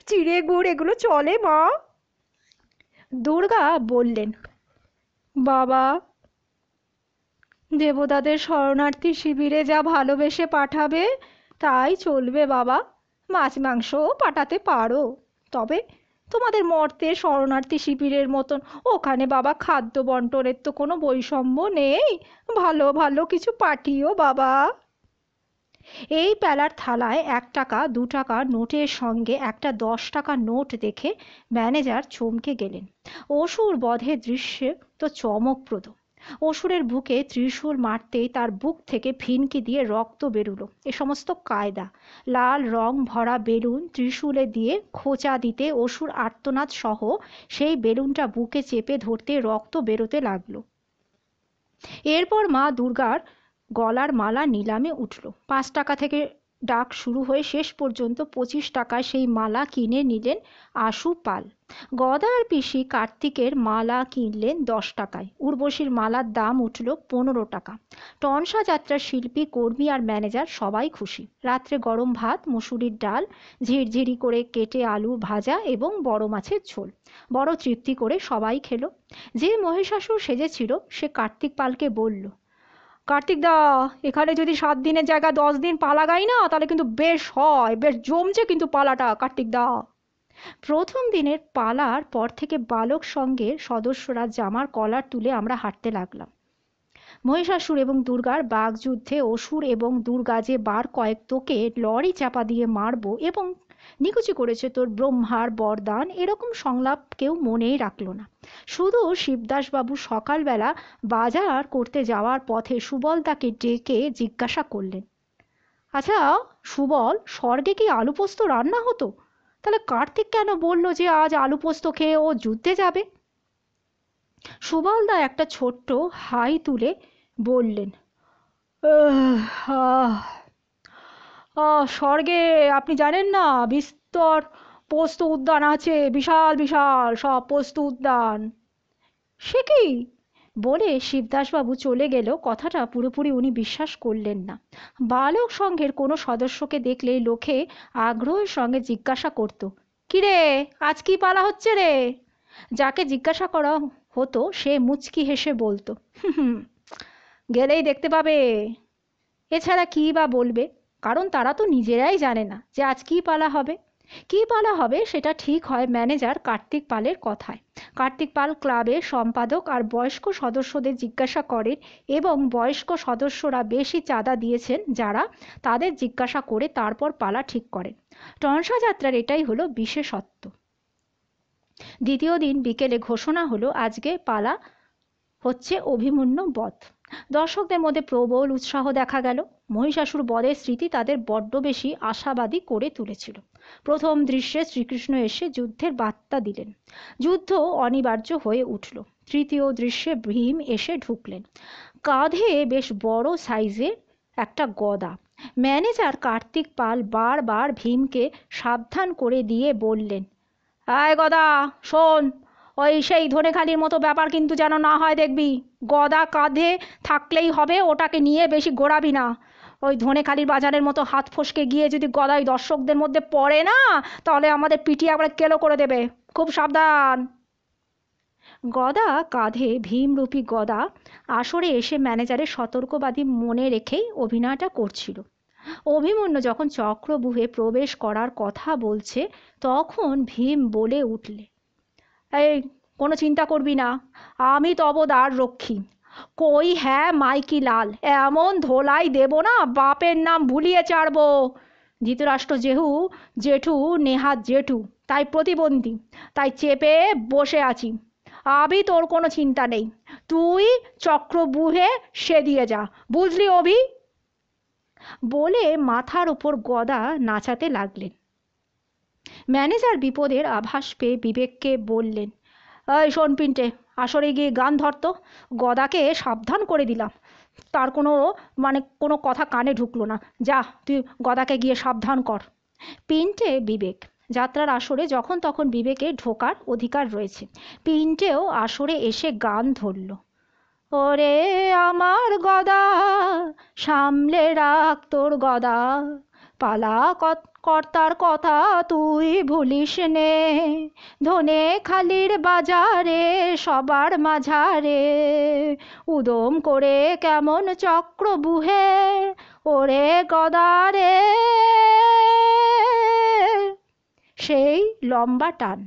চিড়ে গুড় এগুলো চলে মা? দুর্গা বললেন, বাবা, দেবতাদের শরণার্থী শিবিরে যা ভালোবেসে পাঠাবে তাই চলবে বাবা। মাছ মাংসও পাঠাতে পারো, তবে তোমাদের মর্তের শরণার্থী শিবিরের মতন ওখানে বাবা খাদ্য বন্টনের তো কোনো বৈষম্য নেই। ভালো ভালো কিছু পাঠিও বাবা। এই পেলার থালায় 1 টাকা 2 টাকা নোটের সঙ্গে একটা 10 টাকা নোট দেখে ম্যানেজার চমকে গেলেন। অসুর বধের দৃশ্য তো চমকপ্রদ। অসুরের বুকে ত্রিশূল মারতেই তার বুক থেকে ফিনকি দিয়ে রক্ত বেরুলো। এ সমস্ত কায়দা। লাল রং ভরা বেলুন ত্রিশূলে দিয়ে খোঁচা দিতে অসুর আর্তনাদ সহ সেই বেলুনটা বুকে চেপে ধরতে রক্ত বেরোতে লাগলো। এরপর মা দুর্গার গলার মালা নিলামে উঠল। 5 টাকা থেকে ডাক শুরু হয়ে শেষ পর্যন্ত 25 টাকায় সেই মালা কিনে নিলেন আশু পাল। গদার পিসি কার্তিকের মালা কিনলেন 10 টাকায়। উর্বশীর মালার দাম উঠল 15 টাকা। টনসা যাত্রার শিল্পী, কর্মী আর ম্যানেজার সবাই খুশি। রাত্রে গরম ভাত, মুসুরির ডাল, ঝিরঝিরি করে কেটে আলু ভাজা এবং বড় মাছের ঝোল। বড় তৃপ্তি করে সবাই খেলো। যে মহিষাসুর সেজেছিল সে কার্তিক পালকে বলল, কার্তিক দা, এখানে যদি 7 দিনের জায়গায় 10 দিন পালা গাই না তাহলে কিন্তু বেশ হয়, বেশ জমছে কিন্তু পালাটা কার্তিক দা। প্রথম দিনের পালার পর থেকে বালক সঙ্গের সদস্যরা জামার কলার তুলে আমরা হাঁটতে লাগলাম। মহিষাসুর এবং দুর্গার বাগযুদ্ধে অসুর এবং দুর্গা যে বার কয়েক তোকে লরি চাপা দিয়ে মারবো এবং নিকুচি করেছে তোর ব্রহ্মার বরদান, এরকম সংলাপ কেউ মনেই রাখলো না। শুধু শিবদাসবাবু সকালবেলা বাজার করতে যাওয়ার পথে সুবল তাকে ডেকে জিজ্ঞাসা করলেন, আচ্ছা সুবল, স্বর্গে কি আলু পোস্ত রান্না হতো? তাহলে কার্তিক কেন বলল যে আজ আলু পোস্ত খেয়ে ও যুদ্ধে যাবে? সুবলদা একটা ছোট্ট হাই তুলে বললেন, স্বর্গে আপনি জানেন না, বিস্তর পোস্ত উদ্যান আছে, বিশাল বিশাল সব পোস্ত উদ্যান। সে কি? বলে শিবদাসবাবু চলে গেলেও কথাটা পুরোপুরি উনি বিশ্বাস করলেন না। বালক সংঘের কোনো সদস্যকে দেখলেই লোকে আগ্রহের সঙ্গে জিজ্ঞাসা করত, কিরে, আজ কি পালা হচ্ছে রে? যাকে জিজ্ঞাসা করা হতো সে মুচকি হেসে বলতো, হুম, গেলেই দেখতে পাবে। এছাড়া কী বা বলবে, কারণ তারা তো নিজেরাই জানে না যে আজ কী পালা হবে। কী পালা হবে সেটা ঠিক হয় ম্যানেজার কার্তিক পালের কথায়। কার্তিক পাল ক্লাবের সম্পাদক আর বয়স্ক সদস্যদের জিজ্ঞাসা করেন এবং বয়স্ক সদস্যরা বেশি চাঁদা দিয়েছেন যারা, তাদের জিজ্ঞাসা করে তারপর পালা ঠিক করেন। টনসা যাত্রার এটাই হলো বিশেষত্ব। দ্বিতীয় দিন বিকেলে ঘোষণা হলো আজকে পালা হচ্ছে অভিমন্যু বধ। দর্শকদের মধ্যে প্রবল উৎসাহ দেখা গেল। মহিষাসুর বধের স্মৃতি তাদের বড্ড বেশি আশাবাদী করে তুলেছিল। প্রথম দৃশ্যে শ্রীকৃষ্ণ এসে যুদ্ধের বার্তা দিলেন। যুদ্ধ অনিবার্য হয়ে উঠল। তৃতীয় দৃশ্যে ভীম এসে ঢুকলেন, কাঁধে বেশ বড় সাইজের একটা গদা। ম্যানেজার কার্তিক পাল বারবার ভীমকে সাবধান করে দিয়ে বললেন, আয় গদা, শোন, ওই সেই ধনেখালির মতো ব্যাপার কিন্তু যেন না হয় দেখবি। গদা কাঁধে থাকলেই হবে, ওটাকে নিয়ে বেশি ঘোরাবি না। ওই ধনেখালির বাজারের মতো হাত ফসকে গিয়ে যদি গদাই দর্শকদের মধ্যে পড়ে না, তাহলে আমাদের পিটিয়ে আবার কেলো করে দেবে, খুব সাবধান। গদা কাঁধে ভীমরূপী গদা আসরে এসে ম্যানেজারের সতর্কবাদী মনে রেখেই অভিনয়টা করছিল। অভিমন্যু যখন চক্রব্যূহে প্রবেশ করার কথা বলছে তখন ভীম বলে উঠলে, এই, কোনো চিন্তা করবি না, আমি তব দ্বার রক্ষী। কই হ্যাঁ মাইকি লাল, এমন ধোলাই দেব না বাপের নাম ভুলিয়ে ছাড়বো। ধৃতরাষ্ট্র জেঠু নেহাত জেঠু, তাই প্রতিবন্ধী, তাই চেপে বসে আছি। আবি তোর কোনো চিন্তা নেই, তুই চক্রবুহে সে দিয়ে যা, বুঝলি অভি? বলে মাথার ওপর গদা নাচাতে লাগলেন। ম্যানেজার বিপদের আভাস পেয়ে বিবেককে বললেন, এই শোন পিন্টে, আসরে গিয়ে গান ধরতো, গদাকে সাবধান করে দিলাম, তার কোনো কথা কানে ঢুকলো না, যা তুই গদাকে গিয়ে সাবধান কর। পিন্টে বিবেক যাত্রার আসরে যখন তখন বিবেকে ঢোকার অধিকার রয়েছে। পিন্টেও আসরে এসে গান ধরল, ওরে আমার গদা সামলে রাখ তোর গদা, পালা কর্তার কথা তুই ভুলিস নে, ধনে খালির বাজারে সবার মাঝারে উদম করে কেমন চক্র বুহে, ওরে গদা রে। সেই লম্বা টান।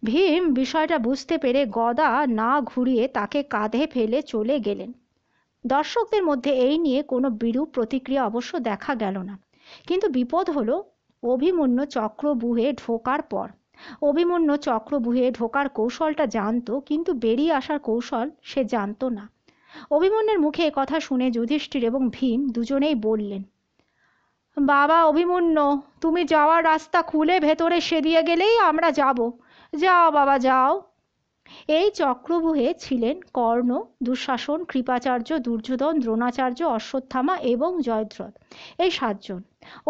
ভীম বিষয়টা বুঝতে পেরে গদা না ঘুরিয়ে তাকে কাঁধে ফেলে চলে গেলেন। দর্শকদের মধ্যে এই নিয়ে কোনো বিরূপ প্রতিক্রিয়া অবশ্য দেখা গেল না। কিন্তু বিপদ হলো অভিমন্যু চক্রবুহে ঢোকার পর। অভিমন্যু চক্রবুহে ঢোকার কৌশলটা জানতো, কিন্তু বেরিয়ে আসার কৌশল সে জানতো না। অভিমন্যুর মুখে কথা শুনে যুধিষ্ঠির এবং ভীম দুজনেই বললেন, বাবা অভিমন্যু, তুমি যাওয়ার রাস্তা খুলে ভেতরে সে দিয়ে গেলেই আমরা যাব। যাও বাবা যাও। এই চক্রবুহে ছিলেন কর্ণ, দুঃশাসন, কৃপাচার্য, দুর্যোধন, দ্রোণাচার্য, অশ্বত্থামা এবং জয়দ্রথ, এই 7 জন।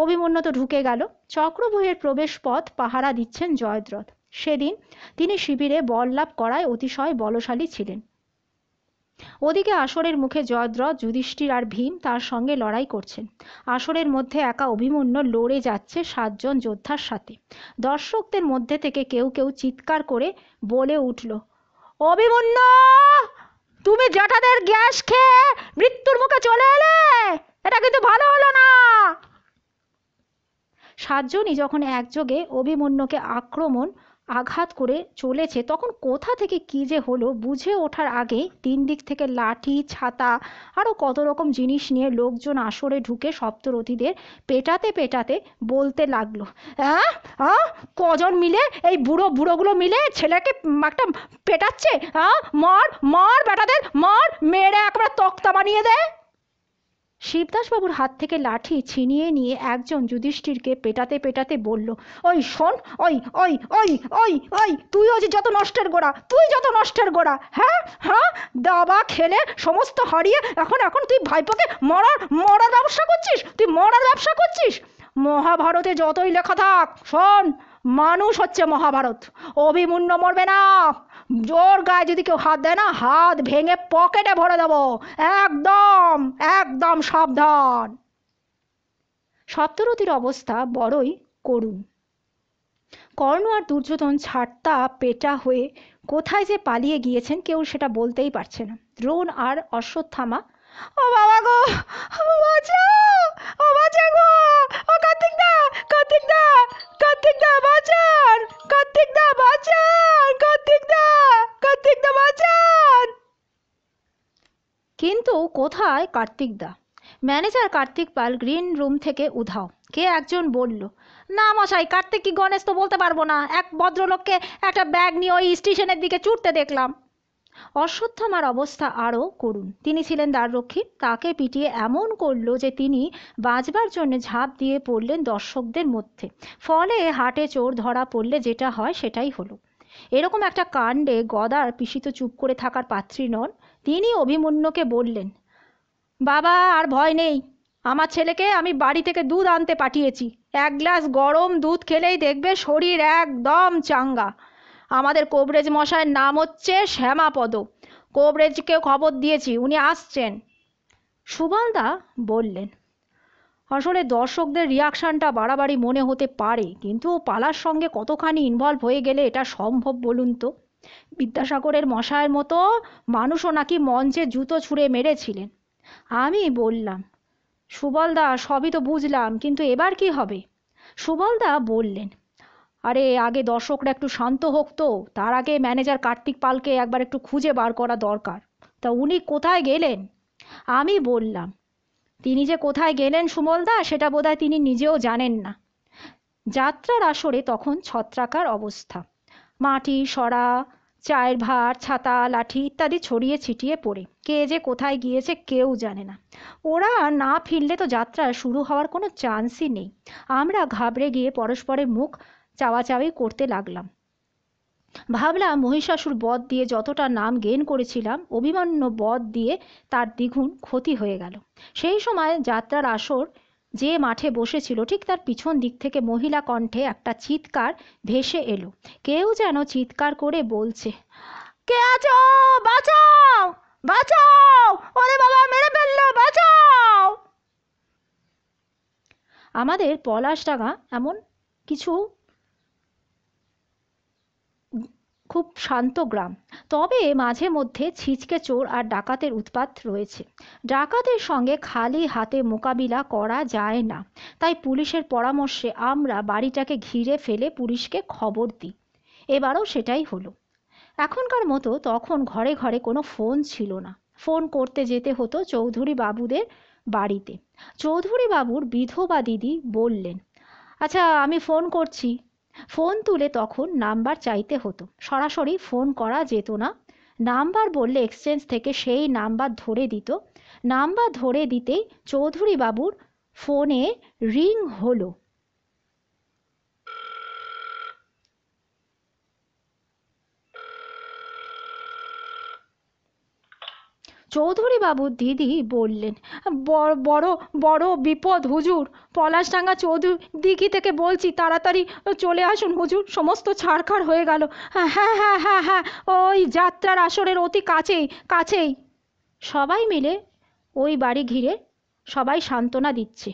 অভিমন্যু তো ঢুকে গেল। চক্রবুহের প্রবেশ পথ পাহারা দিচ্ছেন জয়দ্রথ। সেদিন তিনি শিবিরে বল লাভ করায় অতিশয় বলশালী ছিলেন। ওদিকে আসরের মুখে জয়দ্রথ, যুধিষ্ঠির আর ভীম তার সঙ্গে লড়াই করছেন। আসরের মধ্যে একা অভিমন্যু লড়ে যাচ্ছে 7 জন যোদ্ধার সাথে। দর্শকদের মধ্যে থেকে কেউ কেউ চিৎকার করে বলে উঠল, অভিমন্যু, তুমি জ্যাঠাদের গ্যাস খেয়ে মৃত্যুর মুখে চলে এলে, এটা কিন্তু ভালো হলো না। 7 জনই যখন একযোগে অভিমন্যুকে আঘাত করে চলেছে, তখন কোথা থেকে কি যে হলো বুঝে ওঠার আগে 3 দিক থেকে লাঠি, ছাতা, আরও কত রকম জিনিস নিয়ে লোকজন আসরে ঢুকে সপ্তরথীদের পেটাতে পেটাতে বলতে লাগলো, হ্যাঁ হ্যাঁ, কজন মিলে এই বুড়োগুলো মিলে ছেলেকে একটা পেটাচ্ছে, হ্যাঁ, মার মার বেটাদের মার, মেরে একবার তক্তা বানিয়ে দেয়। শিবদাসবাবুর হাত থেকে লাঠি ছিনিয়ে নিয়ে একজন যুধিষ্ঠিরকে পেটাতে পেটাতে বলল, ওই শোন, ওই ওই ওই ওই ওই তুই হচ্ছে যত নষ্টের গোড়া, তুই যত নষ্টের গোড়া, হ্যাঁ হ্যাঁ, দাবা খেলে সমস্ত হারিয়ে এখন তুই ভাইপোকে মরার ব্যবসা করছিস, তুই মরার ব্যবসা করছিস। মহাভারতে যতই লেখা থাক, শোন, মানুষ হচ্ছে মহাভারত, অভিমন্যু মরবে না। জোর গায়ে যদি কেউ হাত দেয় না, হাত ভেঙে পকেটে ভরে দেবো, একদম একদম সাবধান। সপ্তরথীর অবস্থা বড়ই করুণ। কর্ণ আর দুর্যোধন ছাড়তা পেটা হয়ে কোথায় যে পালিয়ে গিয়েছেন কেউ সেটা বলতেই পারছে না। দ্রোণ আর অশ্বত্থামা, ও বাবা গো, বাঁচাও, ও বাঁচা গো, ও কার্তিক দা, কার্তিক দা, কার্তিক দা বাঁচান, কার্তিক দা বাঁচান, কার্তিক দা, কার্তিক দা বাঁচান। কিন্তু কোথায় কার্তিক দা? ম্যানেজার কার্তিক পাল গ্রিন রুম থেকে উধাও। কে একজন বলল, না মশাই, কার্তিক কি গণেশ তো বলতে পারবো না, এক ভদ্রলোককে একটা ব্যাগ নিয়ে ওই স্টেশনের দিকে ছুটতে দেখলাম। অশ্বত্থামার অবস্থা আরও করুণ। তিনি ছিলেন দ্বাররক্ষী, তাকে পিটিয়ে এমন করলো যে তিনি বাঁচবার জন্য ঝাঁপ দিয়ে পড়লেন দর্শকদের মধ্যে। ফলে হাটে চোর ধরা পড়লে যেটা হয় সেটাই হলো। এরকম একটা কাণ্ডে গদার পিসিত চুপ করে থাকার পাত্রী নন। তিনি অভিমন্যুকে বললেন, বাবা আর ভয় নেই, আমার ছেলেকে আমি বাড়ি থেকে দুধ আনতে পাঠিয়েছি, 1 গ্লাস গরম দুধ খেলেই দেখবে শরীর একদম চাঙ্গা। আমাদের কোবরেজ মশাইয়ের নাম হচ্ছে শ্যামাপদ, কোবরেজকে খবর দিয়েছি, উনি আসছেন। সুবলদা বললেন, আসলে দর্শকদের রিয়াকশনটা বাড়াবাড়ি মনে হতে পারে, কিন্তু পালার সঙ্গে কতখানি ইনভলভ হয়ে গেলে এটা সম্ভব বলুন তো? বিদ্যাসাগরের মশায়ের মতো মানুষও নাকি মঞ্চে জুতো ছুঁড়ে মেরেছিলেন। আমি বললাম, সুবলদা সবই তো বুঝলাম, কিন্তু এবার কি হবে? সুবলদা বললেন, আরে আগে দর্শকরা একটু শান্ত হোক তো, তার আগে ম্যানেজার কার্তিক পালকে একবার একটু খুঁজে বার করা দরকার। তা উনি কোথায় গেলেন? আমি বললাম, তিনি যে কোথায় গেলেন সুমলদা সেটা বোধহয় তিনি নিজেও জানেন না। যাত্রার আসরে তখন ছত্রাকার অবস্থা। মাটি সরা, চায়ের ভাঁড়, ছাতা, লাঠি ইত্যাদি ছড়িয়ে ছিটিয়ে পড়ে। কে যে কোথায় গিয়েছে কেউ জানে না। ওরা না ফিরলে তো যাত্রা শুরু হওয়ার কোনো চান্সই নেই। আমরা ঘাবড়ে গিয়ে পরস্পরের মুখ চাওয়াচাওয়ি করতে লাগলাম। ভাবলাম মহিষাসুর বধ দিয়ে যতটা নাম গেইন করেছিলাম, অভিমন্যু বধ দিয়ে তার দ্বিগুণ ক্ষতি হয়ে গেল। সেই সময় যাত্রার আসর যে মাঠে বসেছিল ঠিক তার পিছন দিক থেকে মহিলা কণ্ঠে একটা চিৎকার ভেসে এলো। কেউ যেন চিৎকার করে বলছে, কে আছো, বাঁচাও বাঁচাও, ওরে বাবা মেরে ফেললো, বাঁচাও। আমাদের পলাশডাঙ্গা এমন কিছু খুব শান্ত গ্রাম, তবে মাঝে মধ্যে ছিচকে চোর আর ডাকাতের উৎপাত রয়েছে। ডাকাতের সঙ্গে খালি হাতে মোকাবিলা করা যায় না, তাই পুলিশের পরামর্শে আমরা বাড়িটাকে ঘিরে ফেলে পুলিশকে খবর দিই। এবারও সেটাই হলো। এখনকার মতো তখন ঘরে ঘরে কোনো ফোন ছিল না। ফোন করতে যেতে হতো চৌধুরী বাবুদের বাড়িতে। চৌধুরী বাবুর বিধবা দিদি বললেন, আচ্ছা আমি ফোন করছি। ফোন তুলে তখন নাম্বার চাইতে হতো, সরাসরি ফোন করা যেত না। নাম্বার বললে এক্সচেঞ্জ থেকে সেই নাম্বার ধরে দিত। নাম্বার ধরে দিতেই চৌধুরী বাবুর ফোনে রিং হলো। চৌধুরী বাবুর দিদি বললেন, বড় বড় বিপদ হুজুর, পলাশডাঙ্গা চৌধুরী দিঘি থেকে বলছি, তাড়াতাড়ি চলে আসুন হুজুর, সমস্ত ছাড়খাড় হয়ে গেল। হ্যাঁ হ্যাঁ হ্যাঁ হ্যাঁ, ওই যাত্রার আসরের অতি কাছেই কাছেই। সবাই মিলে ওই বাড়ি ঘিরে সবাই সান্ত্বনা দিচ্ছে।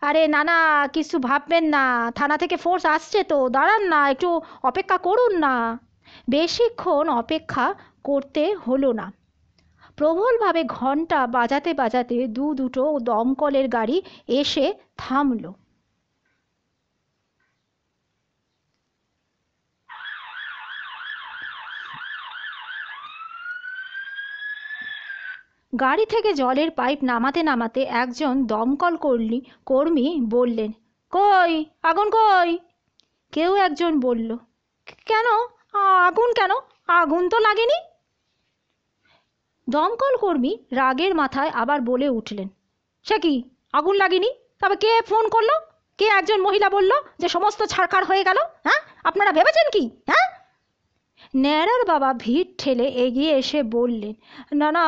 আরে না না, কিছু ভাববেন না, থানা থেকে ফোর্স আসছে তো, দাঁড়ান না, একটু অপেক্ষা করুন না। বেশিক্ষণ অপেক্ষা করতে হলো না। প্রবলভাবে ঘণ্টা বাজাতে বাজাতে দুটো দমকলের গাড়ি এসে থামল। গাড়ি থেকে জলের পাইপ নামাতে নামাতে একজন দমকল কর্মী বললেন, কই আগুন কই? কেউ একজন বলল, কেন আগুন কেন, আগুন তো লাগেনি। দমকল কর্মী রাগের মাথায় আবার বলে উঠলেন, সে কি আগুন লাগেনি? তবে কে ফোন করলো? কে একজন মহিলা বলল যে সমস্ত ছাড়খাড় হয়ে গেল? হ্যাঁ, আপনারা ভেবেছেন কি? হ্যাঁ। ন্যাড়ার বাবা ভিড় ঠেলে এগিয়ে এসে বললেন, না না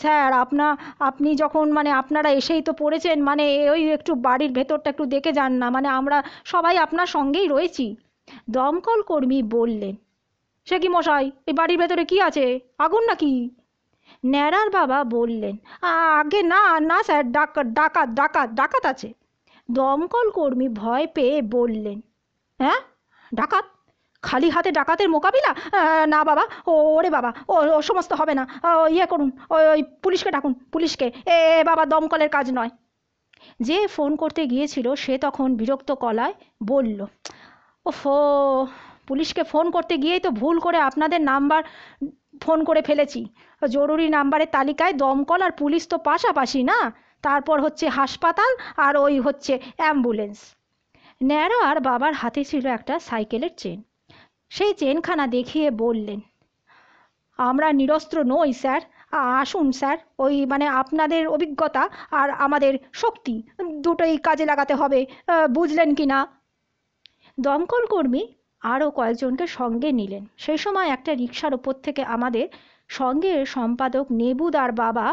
স্যার, আপনি যখন আপনারা এসেই তো পড়েছেন, ওই একটু বাড়ির ভেতরটা একটু দেখে যান না, আমরা সবাই আপনার সঙ্গেই রয়েছি। দমকল কর্মী বললেন, সে কি মশাই, এই বাড়ির ভেতরে কি আছে, আগুন নাকি? ন্যাড়ার বাবা বললেন, আগে না না স্যার, ডাকাত ডাকাত ডাকাত ডাকাত আছে। দমকল কর্মী ভয় পেয়ে বললেন, হ্যাঁ ডাকাত? খালি হাতে ডাকাতের মোকাবিলা? না বাবা, ওরে বাবা, ও সমস্ত হবে না, ইয়ে করুন, ওই পুলিশকে ডাকুন, পুলিশকে। এ বাবা, দমকলের কাজ নয়। যে ফোন করতে গিয়েছিল সে তখন বিরক্ত গলায় বলল, ওফো, পুলিশকে ফোন করতে গিয়েই তো ভুল করে আপনাদের নাম্বার ফোন করে ফেলেছি। জরুরি নাম্বারের তালিকায় দমকল আর পুলিশ তো পাশাপাশি না, তারপর হচ্ছে হাসপাতাল, আর ওই হচ্ছে অ্যাম্বুলেন্স। ন্যাড়ার বাবার হাতে ছিল একটা সাইকেলের চেন। সেই চেনখানা দেখিয়ে বললেন, আমরা নিরস্ত্র নই স্যার, আসুন স্যার, ওই আপনাদের অভিজ্ঞতা আর আমাদের শক্তি দুটোই কাজে লাগাতে হবে, বুঝলেন কি না? দমকল কর্মী আরও কয়েকজনকে সঙ্গে নিলেন। সেই সময় একটা রিকশার ওপর থেকে আমাদের সঙ্গের সম্পাদক নেবুদার বাবা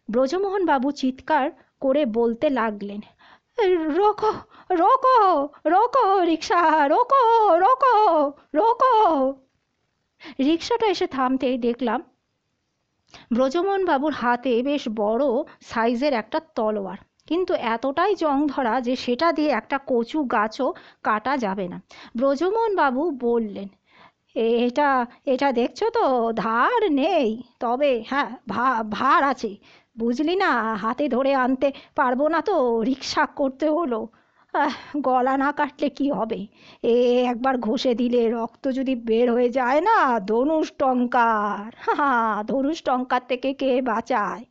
ব্রজমোহন বাবু চিৎকার করে বলতে লাগলেন, রোকো রোকো রোকো রিকশা, রোকো রোকো রোকো। রিকশাটা এসে থামতেই দেখলাম ব্রজমোহন বাবুর হাতে বেশ বড় সাইজের একটা তলোয়ার, কিন্তু এতটাই জং ধরা যে সেটা দিয়ে একটা কচু গাছও কাটা যাবে না। ব্রজমোহন বাবু বললেন, এটা এটা দেখছো তো, ধার নেই, তবে হ্যাঁ ভার আছে, বুঝলি না, হাতে ধরে আনতে পারবো না তো, রিকশা করতে হলো। আহ, গলা না কাটলে কি হবে, এ একবার ঘষে দিলে রক্ত যদি বের হয়ে যায় না, ধনুষ টঙ্কার, হা, ধনুষ টঙ্কার থেকে কে বাঁচায়?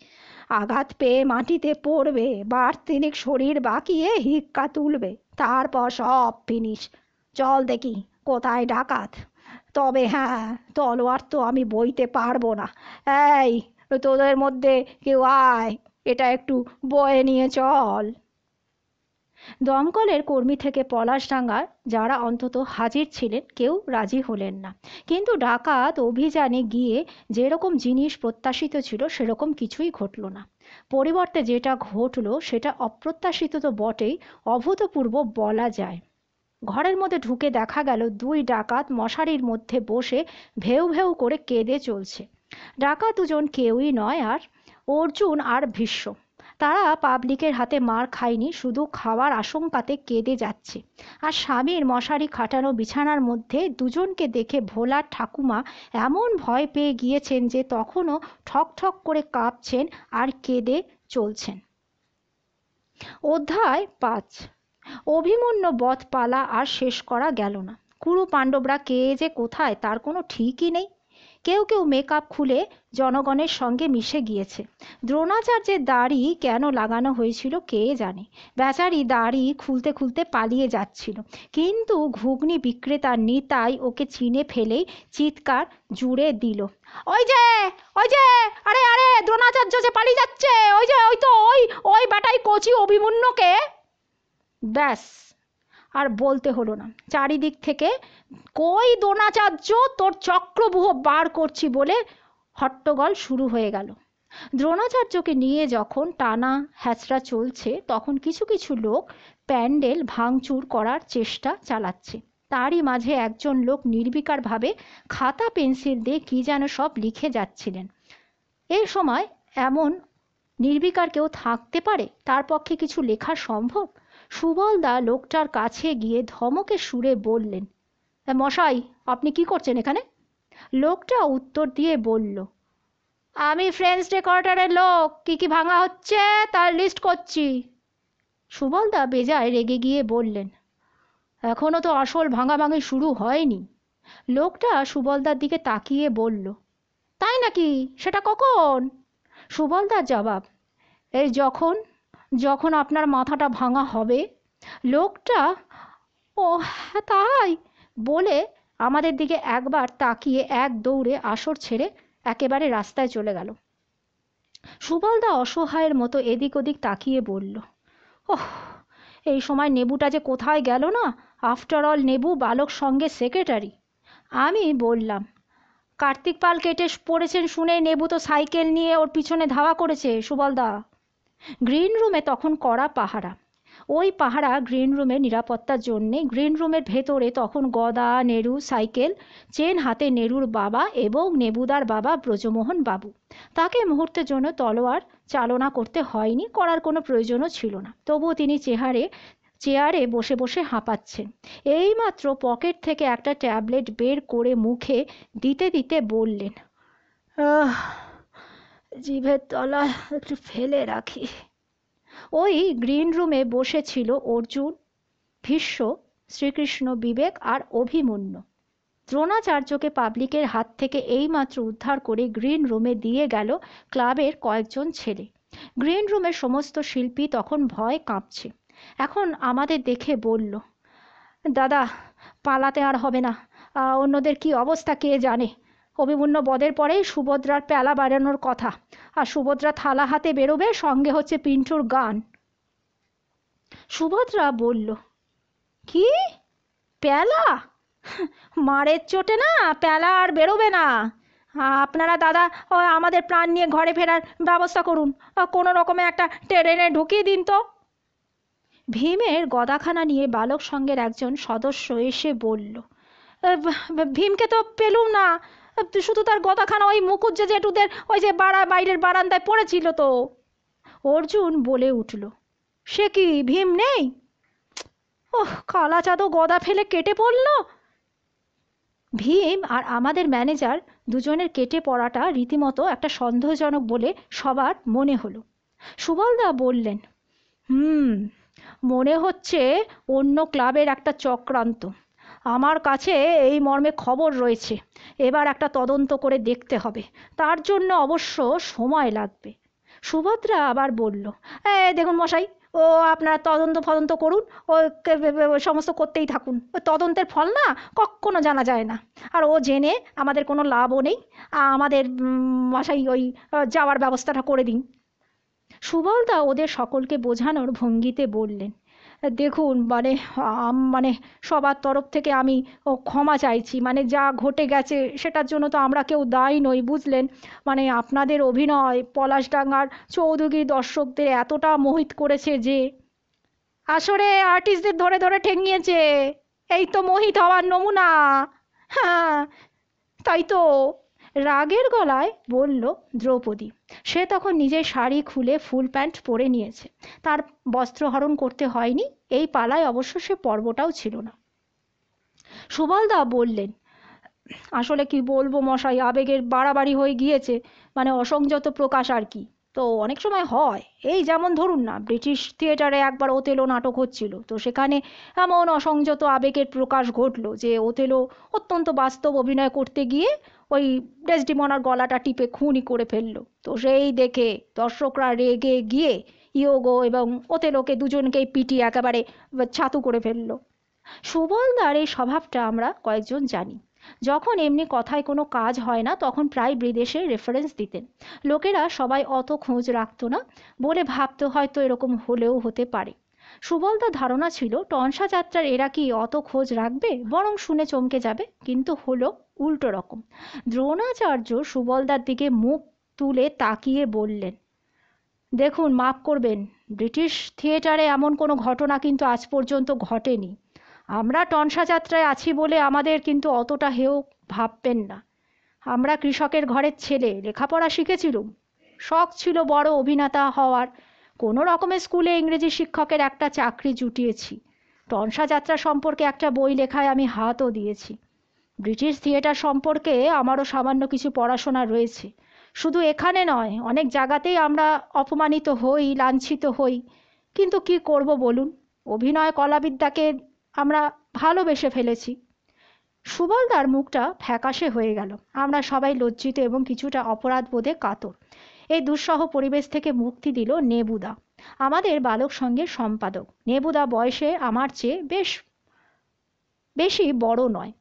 আঘাত পেয়ে মাটিতে পড়বে, বার তিনেক শরীর বাঁকিয়ে হিক্কা তুলবে, তারপর সব ফিনিশ। চল দেখি কোথায় ডাকাত। তবে হ্যাঁ, তলোয়ার তো আমি বইতে পারবো না। এই, তোদের মধ্যে কেউ আয়, এটা একটু বয়ে নিয়ে চল। দমকলের কর্মী থেকে পলাশডাঙ্গার যারা অন্তত হাজির ছিলেন কেউ রাজি হলেন না। কিন্তু ডাকাত অভিযানে গিয়ে যেরকম জিনিস প্রত্যাশিত ছিল সেরকম কিছুই ঘটল না। পরিবর্তে যেটা ঘটল সেটা অপ্রত্যাশিত তো বটেই, অভূতপূর্ব বলা যায়। ঘরের মধ্যে ঢুকে দেখা গেল দুই ডাকাত মশারির মধ্যে বসে ভেউ ভেউ করে কেঁদে চলছে। ডাকাত দুজন কেউই নয়, আর অর্জুন আর ভীষ্ম। তারা পাবলিকের হাতে মার খায়নি, শুধু খাওয়ার আশঙ্কাতে কেঁদে যাচ্ছে। আর স্বামীর মশারি খাটানো বিছানার মধ্যে দুজনকে দেখে ভোলার ঠাকুমা এমন ভয় পেয়ে গিয়েছেন যে তখনও ঠক ঠক করে কাঁপছেন আর কেঁদে চলছেন। অধ্যায় 5। অভিমন্যু বধ পালা আর শেষ করা গেল না। কুরু পাণ্ডবরা কে যে কোথায় তার কোনো ঠিকই নেই। কেউ কেউ মেকআপ খুলে জনগণের সঙ্গে মিশে গিয়েছে। দ্রোণাচার্যের দাড়ি কেন লাগানো হয়েছিল কে জানে, বেচারি দাড়ি খুলতে খুলতে পালিয়ে যাচ্ছিল। কিন্তু ঘুগনি বিক্রেতা নিতাই ওকে চিনে ফেলেই চিৎকার জুড়ে দিল, ওই যে, ওই যে, আরে আরে, দ্রোণাচার্য যে পালিয়ে যাচ্ছে, ওই যে, ওই তো, ওই ওই বেটাই কচি অভিমন্যুকে। ব্যাস, আর বলতে হলো না। চারিদিক থেকে কই দ্রোণাচার্য, তোর চক্রব্যূহ বার করছি বলে হট্টগোল শুরু হয়ে গেল। দ্রোণাচার্যকে নিয়ে যখন টানা হ্যাচড়া চলছে তখন কিছু কিছু লোক প্যান্ডেল ভাঙচুর করার চেষ্টা চালাচ্ছে। তারই মাঝে একজন লোক নির্বিকারভাবে খাতা পেন্সিল দিয়ে কি যেন সব লিখে যাচ্ছিলেন। এই সময় এমন নির্বিকার কেউ থাকতে পারে? তার পক্ষে কিছু লেখা সম্ভব? সুবলদা লোকটার কাছে গিয়ে ধমকে সুরে বললেন, মশাই, আপনি কি করছেন এখানে? লোকটা উত্তর দিয়ে বলল, আমি ফ্রেন্ডস ডে কোয়ার্টারের লোক, কি কি ভাঙা হচ্ছে তার লিস্ট করছি। সুবলদা বেজায় রেগে গিয়ে বললেন, এখনো তো আসল ভাঙাভাঙি শুরু হয়নি। লোকটা সুবলদার দিকে তাকিয়ে বলল, তাই নাকি? সেটা কখন? সুবলদার জবাব, এই যখন যখন আপনার মাথাটা ভাঙা হবে। লোকটা, ও হ্যাঁ তাই বলে আমাদের দিকে একবার তাকিয়ে এক দৌড়ে আসর ছেড়ে একেবারে রাস্তায় চলে গেল। সুবলদা অসহায়ের মতো এদিক ওদিক তাকিয়ে বলল, ওহ, এই সময় নেবুটা যে কোথায় গেল না। আফটার অল নেবু বালক সঙ্গে সেক্রেটারি। আমি বললাম, কার্তিক পাল কেটে পড়েছেন শুনে নেবু তো সাইকেল নিয়ে ওর পিছনে ধাওয়া করেছে সুবলদা। গ্রিন রুমে তখন কড়া পাহারা। ওই পাহারা গ্রিন রুমের নিরাপত্তার জন্যে। গ্রিন রুমের ভেতরে তখন গদা, নেরু, সাইকেল, চেন হাতে নেরুর বাবা এবং নেবুদার বাবা ব্রজমোহন বাবু। তাকে মুহূর্তের জন্য তলোয়ার চালনা করতে হয়নি, করার কোনো প্রয়োজনও ছিল না। তবুও তিনি চেয়ারে বসে বসে হাঁপাচ্ছেন। এইমাত্র পকেট থেকে একটা ট্যাবলেট বের করে মুখে দিতে দিতে বললেন, জিভের তলায় একটু ফেলে রাখি। ওই গ্রিন রুমে বসেছিল অর্জুন, ভীষ্ম, শ্রীকৃষ্ণ, বিবেক আর অভিমন্যু। দ্রোণাচার্যকে পাবলিকের হাত থেকে এইমাত্র উদ্ধার করে গ্রিন রুমে দিয়ে গেল ক্লাবের কয়েকজন ছেলে। গ্রিন রুমের সমস্ত শিল্পী তখন ভয় কাঁপছে। এখন আমাদের দেখে বলল, দাদা, পালাতে আর হবে না। অন্যদের কি অবস্থা কে জানে। অভিমন্যু বধের পরেই সুভদ্রার প্যালা বাড়ানোর কথা, আর সুভদ্রা থালা হাতে বেরোবে, সঙ্গে হচ্ছে পিন্টুর গান। সুভদ্রা বলল, কি প্যালা? মারের চোটে না প্যালা আর বেরোবে না। আপনারা দাদা আমাদের প্রাণ নিয়ে ঘরে ফেরার ব্যবস্থা করুন, কোনো রকমে একটা ট্রেনে ঢুকিয়ে দিন তো। ভীমের গদাখানা নিয়ে বালক সঙ্গের একজন সদস্য এসে বলল, ভীমকে তো পেলুম না, শুধু তার গদাখানা ওই মুকুজ্জে জেঠুদের ওই যে বাইরের বারান্দায় পড়েছিল তো। অর্জুন বলে উঠল, সে কি ভীম নেই? ওহ, কালাচাঁদও গদা ফেলে কেটে পড়ল। ভীম আর আমাদের ম্যানেজার দুজনের কেটে পড়াটা রীতিমতো একটা সন্দেহজনক বলে সবার মনে হলো। সুবলদা বললেন, মনে হচ্ছে অন্য ক্লাবের একটা চক্রান্ত। আমার কাছে এই মর্মে খবর রয়েছে, এবার একটা তদন্ত করে দেখতে হবে, তার জন্য অবশ্য সময় লাগবে। সুভদ্রা আবার বলল, দেখুন মশাই, ও আপনারা তদন্ত ফদন্ত করুন, ও সমস্ত করতেই থাকুন, ওই তদন্তের ফল না কখনো জানা যায় না, আর ও জেনে আমাদের কোনো লাভও নেই। আমাদের মশাই ওই যাওয়ার ব্যবস্থাটা করে দিন। সুবলদা ওদের সকলকে বোঝানোর ভঙ্গিতে বললেন, দেখুন মানে মানে সবার তরফ থেকে আমি ক্ষমা চাইছি, মানে যা ঘটে গেছে সেটার জন্য তো আমরা কেউ দায়ী নই, বুঝলেন। মানে আপনাদের অভিনয় পলাশডাঙ্গার চৌদ্যোগী দর্শকদের এতটা মোহিত করেছে যে আসরে আর্টিস্টদের ধরে ধরে ঠেঙিয়েছে। এই তো মোহিত হওয়ার নমুনা। হ্যাঁ, তাই তো, রাগের গলায় বলল দ্রৌপদী। সে তখন নিজের শাড়ি খুলে ফুল প্যান্ট পরে নিয়েছে, তার বস্ত্রহরণ করতে হয়নি, এই পালায় অবশ্য সে পর্বটাও ছিল না। সুবলদা বললেন, আসলে কি বলবো মশাই, আবেগের বাড়াবাড়ি হয়ে গিয়েছে, মানে অসংযত প্রকাশ আর কি। তো অনেক সময় হয়, এই যেমন ধরুন না, ব্রিটিশ থিয়েটারে একবার ওতেলো নাটক হচ্ছিল, তো সেখানে এমন অসংযত আবেগের প্রকাশ ঘটলো যে ওতেলো অত্যন্ত বাস্তব অভিনয় করতে গিয়ে ওই ডেসডিমোনার গলাটা টিপে খুনই করে ফেললো। তো সেই দেখে দর্শকরা রেগে গিয়ে ইয়োগো এবং ওতেলোকে দুজনকেই পিটিয়ে একেবারে ছাতু করে ফেললো। সুবলদার এই স্বভাবটা আমরা কয়েকজন জানি। যখন এমনি কথায় কোনো কাজ হয় না তখন প্রায় বিদেশে রেফারেন্স দিতেন। লোকেরা সবাই অত খোঁজ রাখতো না বলে ভাবতো হয়তো এরকম হলেও হতে পারে। সুবলদার ধারণা ছিল টনসা যাত্রার এরা কি অত খোঁজ রাখবে, বরং শুনে চমকে যাবে, কিন্তু হলো উল্টো রকম। দ্রোণাচার্য সুবলদার দিকে মুখ তুলে তাকিয়ে বললেন, দেখুন মাফ করবেন, ব্রিটিশ থিয়েটারে এমন কোনো ঘটনা কিন্তু আজ পর্যন্ত ঘটেনি। আমরা টনসা যাত্রায় আছি বলে আমাদের কিন্তু অতটা হেয় ভাববেন না। আমরা কৃষকের ঘরের ছেলে, লেখাপড়া শিখেছিলুম, শখ ছিল বড় অভিনেতা হওয়ার, কোনো রকমের স্কুলে ইংরেজি শিক্ষকের একটা চাকরি জুটিয়েছি। টনসা যাত্রা সম্পর্কে একটা বই লেখায় আমি হাতও দিয়েছি। ব্রিটিশ থিয়েটার সম্পর্কে আমারও সামান্য কিছু পড়াশোনা রয়েছে। শুধু এখানে নয়, অনেক জায়গাতেই আমরা অপমানিত হই, লাঞ্ছিত হই, কিন্তু কি করব বলুন, অভিনয় কলাবিদ্যাকে আমরা ভালোবেসে ফেলেছি। সুবলদার মুখটা ফ্যাকাশে হয়ে গেল। আমরা সবাই লজ্জিত এবং কিছুটা অপরাধ বোধে কাতর। এই দুঃসহ পরিবেশ থেকে মুক্তি দিল নেবুদা, আমাদের বালক সঙ্গের সম্পাদক। নেবুদা বয়সে আমার চেয়ে বেশি বড় নয়,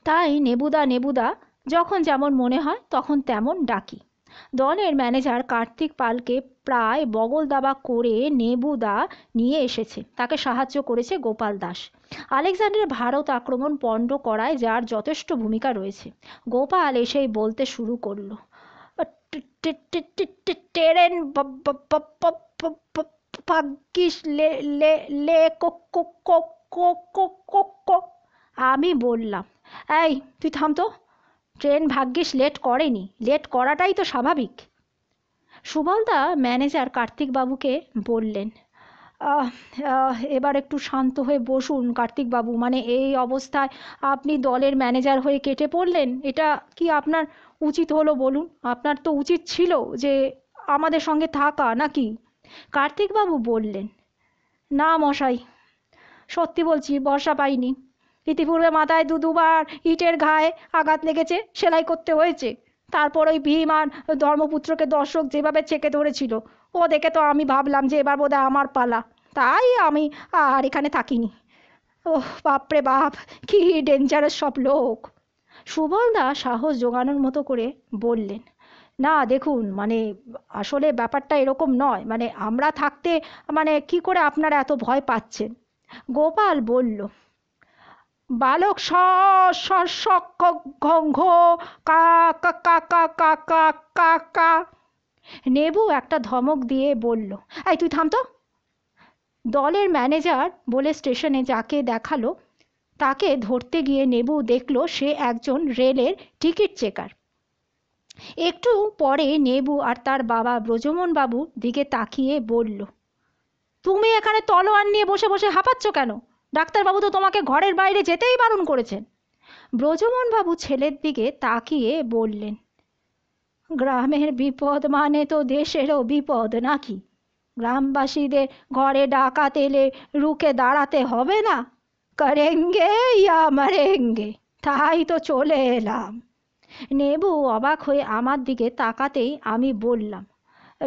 তাই নেবুদা নেবুদা যখন যেমন মনে হয় তখন তেমন ডাকি। দলের ম্যানেজার কার্তিক পালকে প্রায় বগল দাবা করে নেবুদা নিয়ে এসেছে, তাকে সাহায্য করেছে গোপাল দাস। আলেকজান্ডারের ভারত আক্রমণ পণ্ড করায় যার যথেষ্ট ভূমিকা রয়েছে। গোপাল এসেই বলতে শুরু করলো, টেরেন ভাগ্যিস লে লে লে আমি বললাম, এই তুই থাম তো, ট্রেন ভাগ্যিস লেট করেনি, লেট করাটাই তো স্বাভাবিক। সুবলদা ম্যানেজার কার্তিকবাবুকে বললেন, এবার একটু শান্ত হয়ে বসুন কার্তিকবাবু, মানে এই অবস্থায় আপনি দলের ম্যানেজার হয়ে কেটে পড়লেন, এটা কি আপনার উচিত হলো বলুন? আপনার তো উচিত ছিল যে আমাদের সঙ্গে থাকা, নাকি? কার্তিকবাবু বললেন, না মশাই, সত্যি বলছি ভরসা পাইনি। ইতিপূর্বে মাথায় দুবার ইটের ঘায়ে আঘাত লেগেছে, সেলাই করতে হয়েছে। তারপর ওই ভীম আর ধর্মপুত্রকে দর্শক যেভাবে চেকে ধরেছিল, ও দেখে তো আমি ভাবলাম যে এবার বোধহয় আমার পালা, তাই আমি আর এখানে থাকিনি। ওহ বাপরে বাপ, কি ডেঞ্জারাস সব লোক। সুবলদা সাহস জোগানোর মতো করে বললেন, না দেখুন, মানে আসলে ব্যাপারটা এরকম নয়, মানে আমরা থাকতে মানে কি করে আপনারা এত ভয় পাচ্ছেন। গোপাল বলল, বালক স স স ক ঘ ঘ কা কা কা কা কা কা কা কা। নেবু একটা ধমক দিয়ে বলল, এই তুই থাম তো। দলের ম্যানেজার বলে স্টেশনে যাকে দেখালো তাকে ধরতে গিয়ে নেবু দেখল সে একজন রেলের টিকিট চেকার। একটু পরে নেবু আর তার বাবা ব্রজমোহন বাবুর দিকে তাকিয়ে বলল, তুমি এখানে তলোয়ার নিয়ে বসে বসে হাঁপাচ্ছ কেন? ডাক্তারবাবু তো তোমাকে ঘরের বাইরে যেতেই বারণ করেছেন। ব্রজমোহন বাবু ছেলের দিকে তাকিয়ে বললেন, গ্রামের বিপদ মানে তো দেশেরও বিপদ নাকি? গ্রামবাসীদের ঘরে ডাকাত এলে রুখে দাঁড়াতে হবে না? করেঙ্গে ইয়া মরেঙ্গে, তাই তো চলে এলাম। নেবু অবাক হয়ে আমার দিকে তাকাতেই আমি বললাম,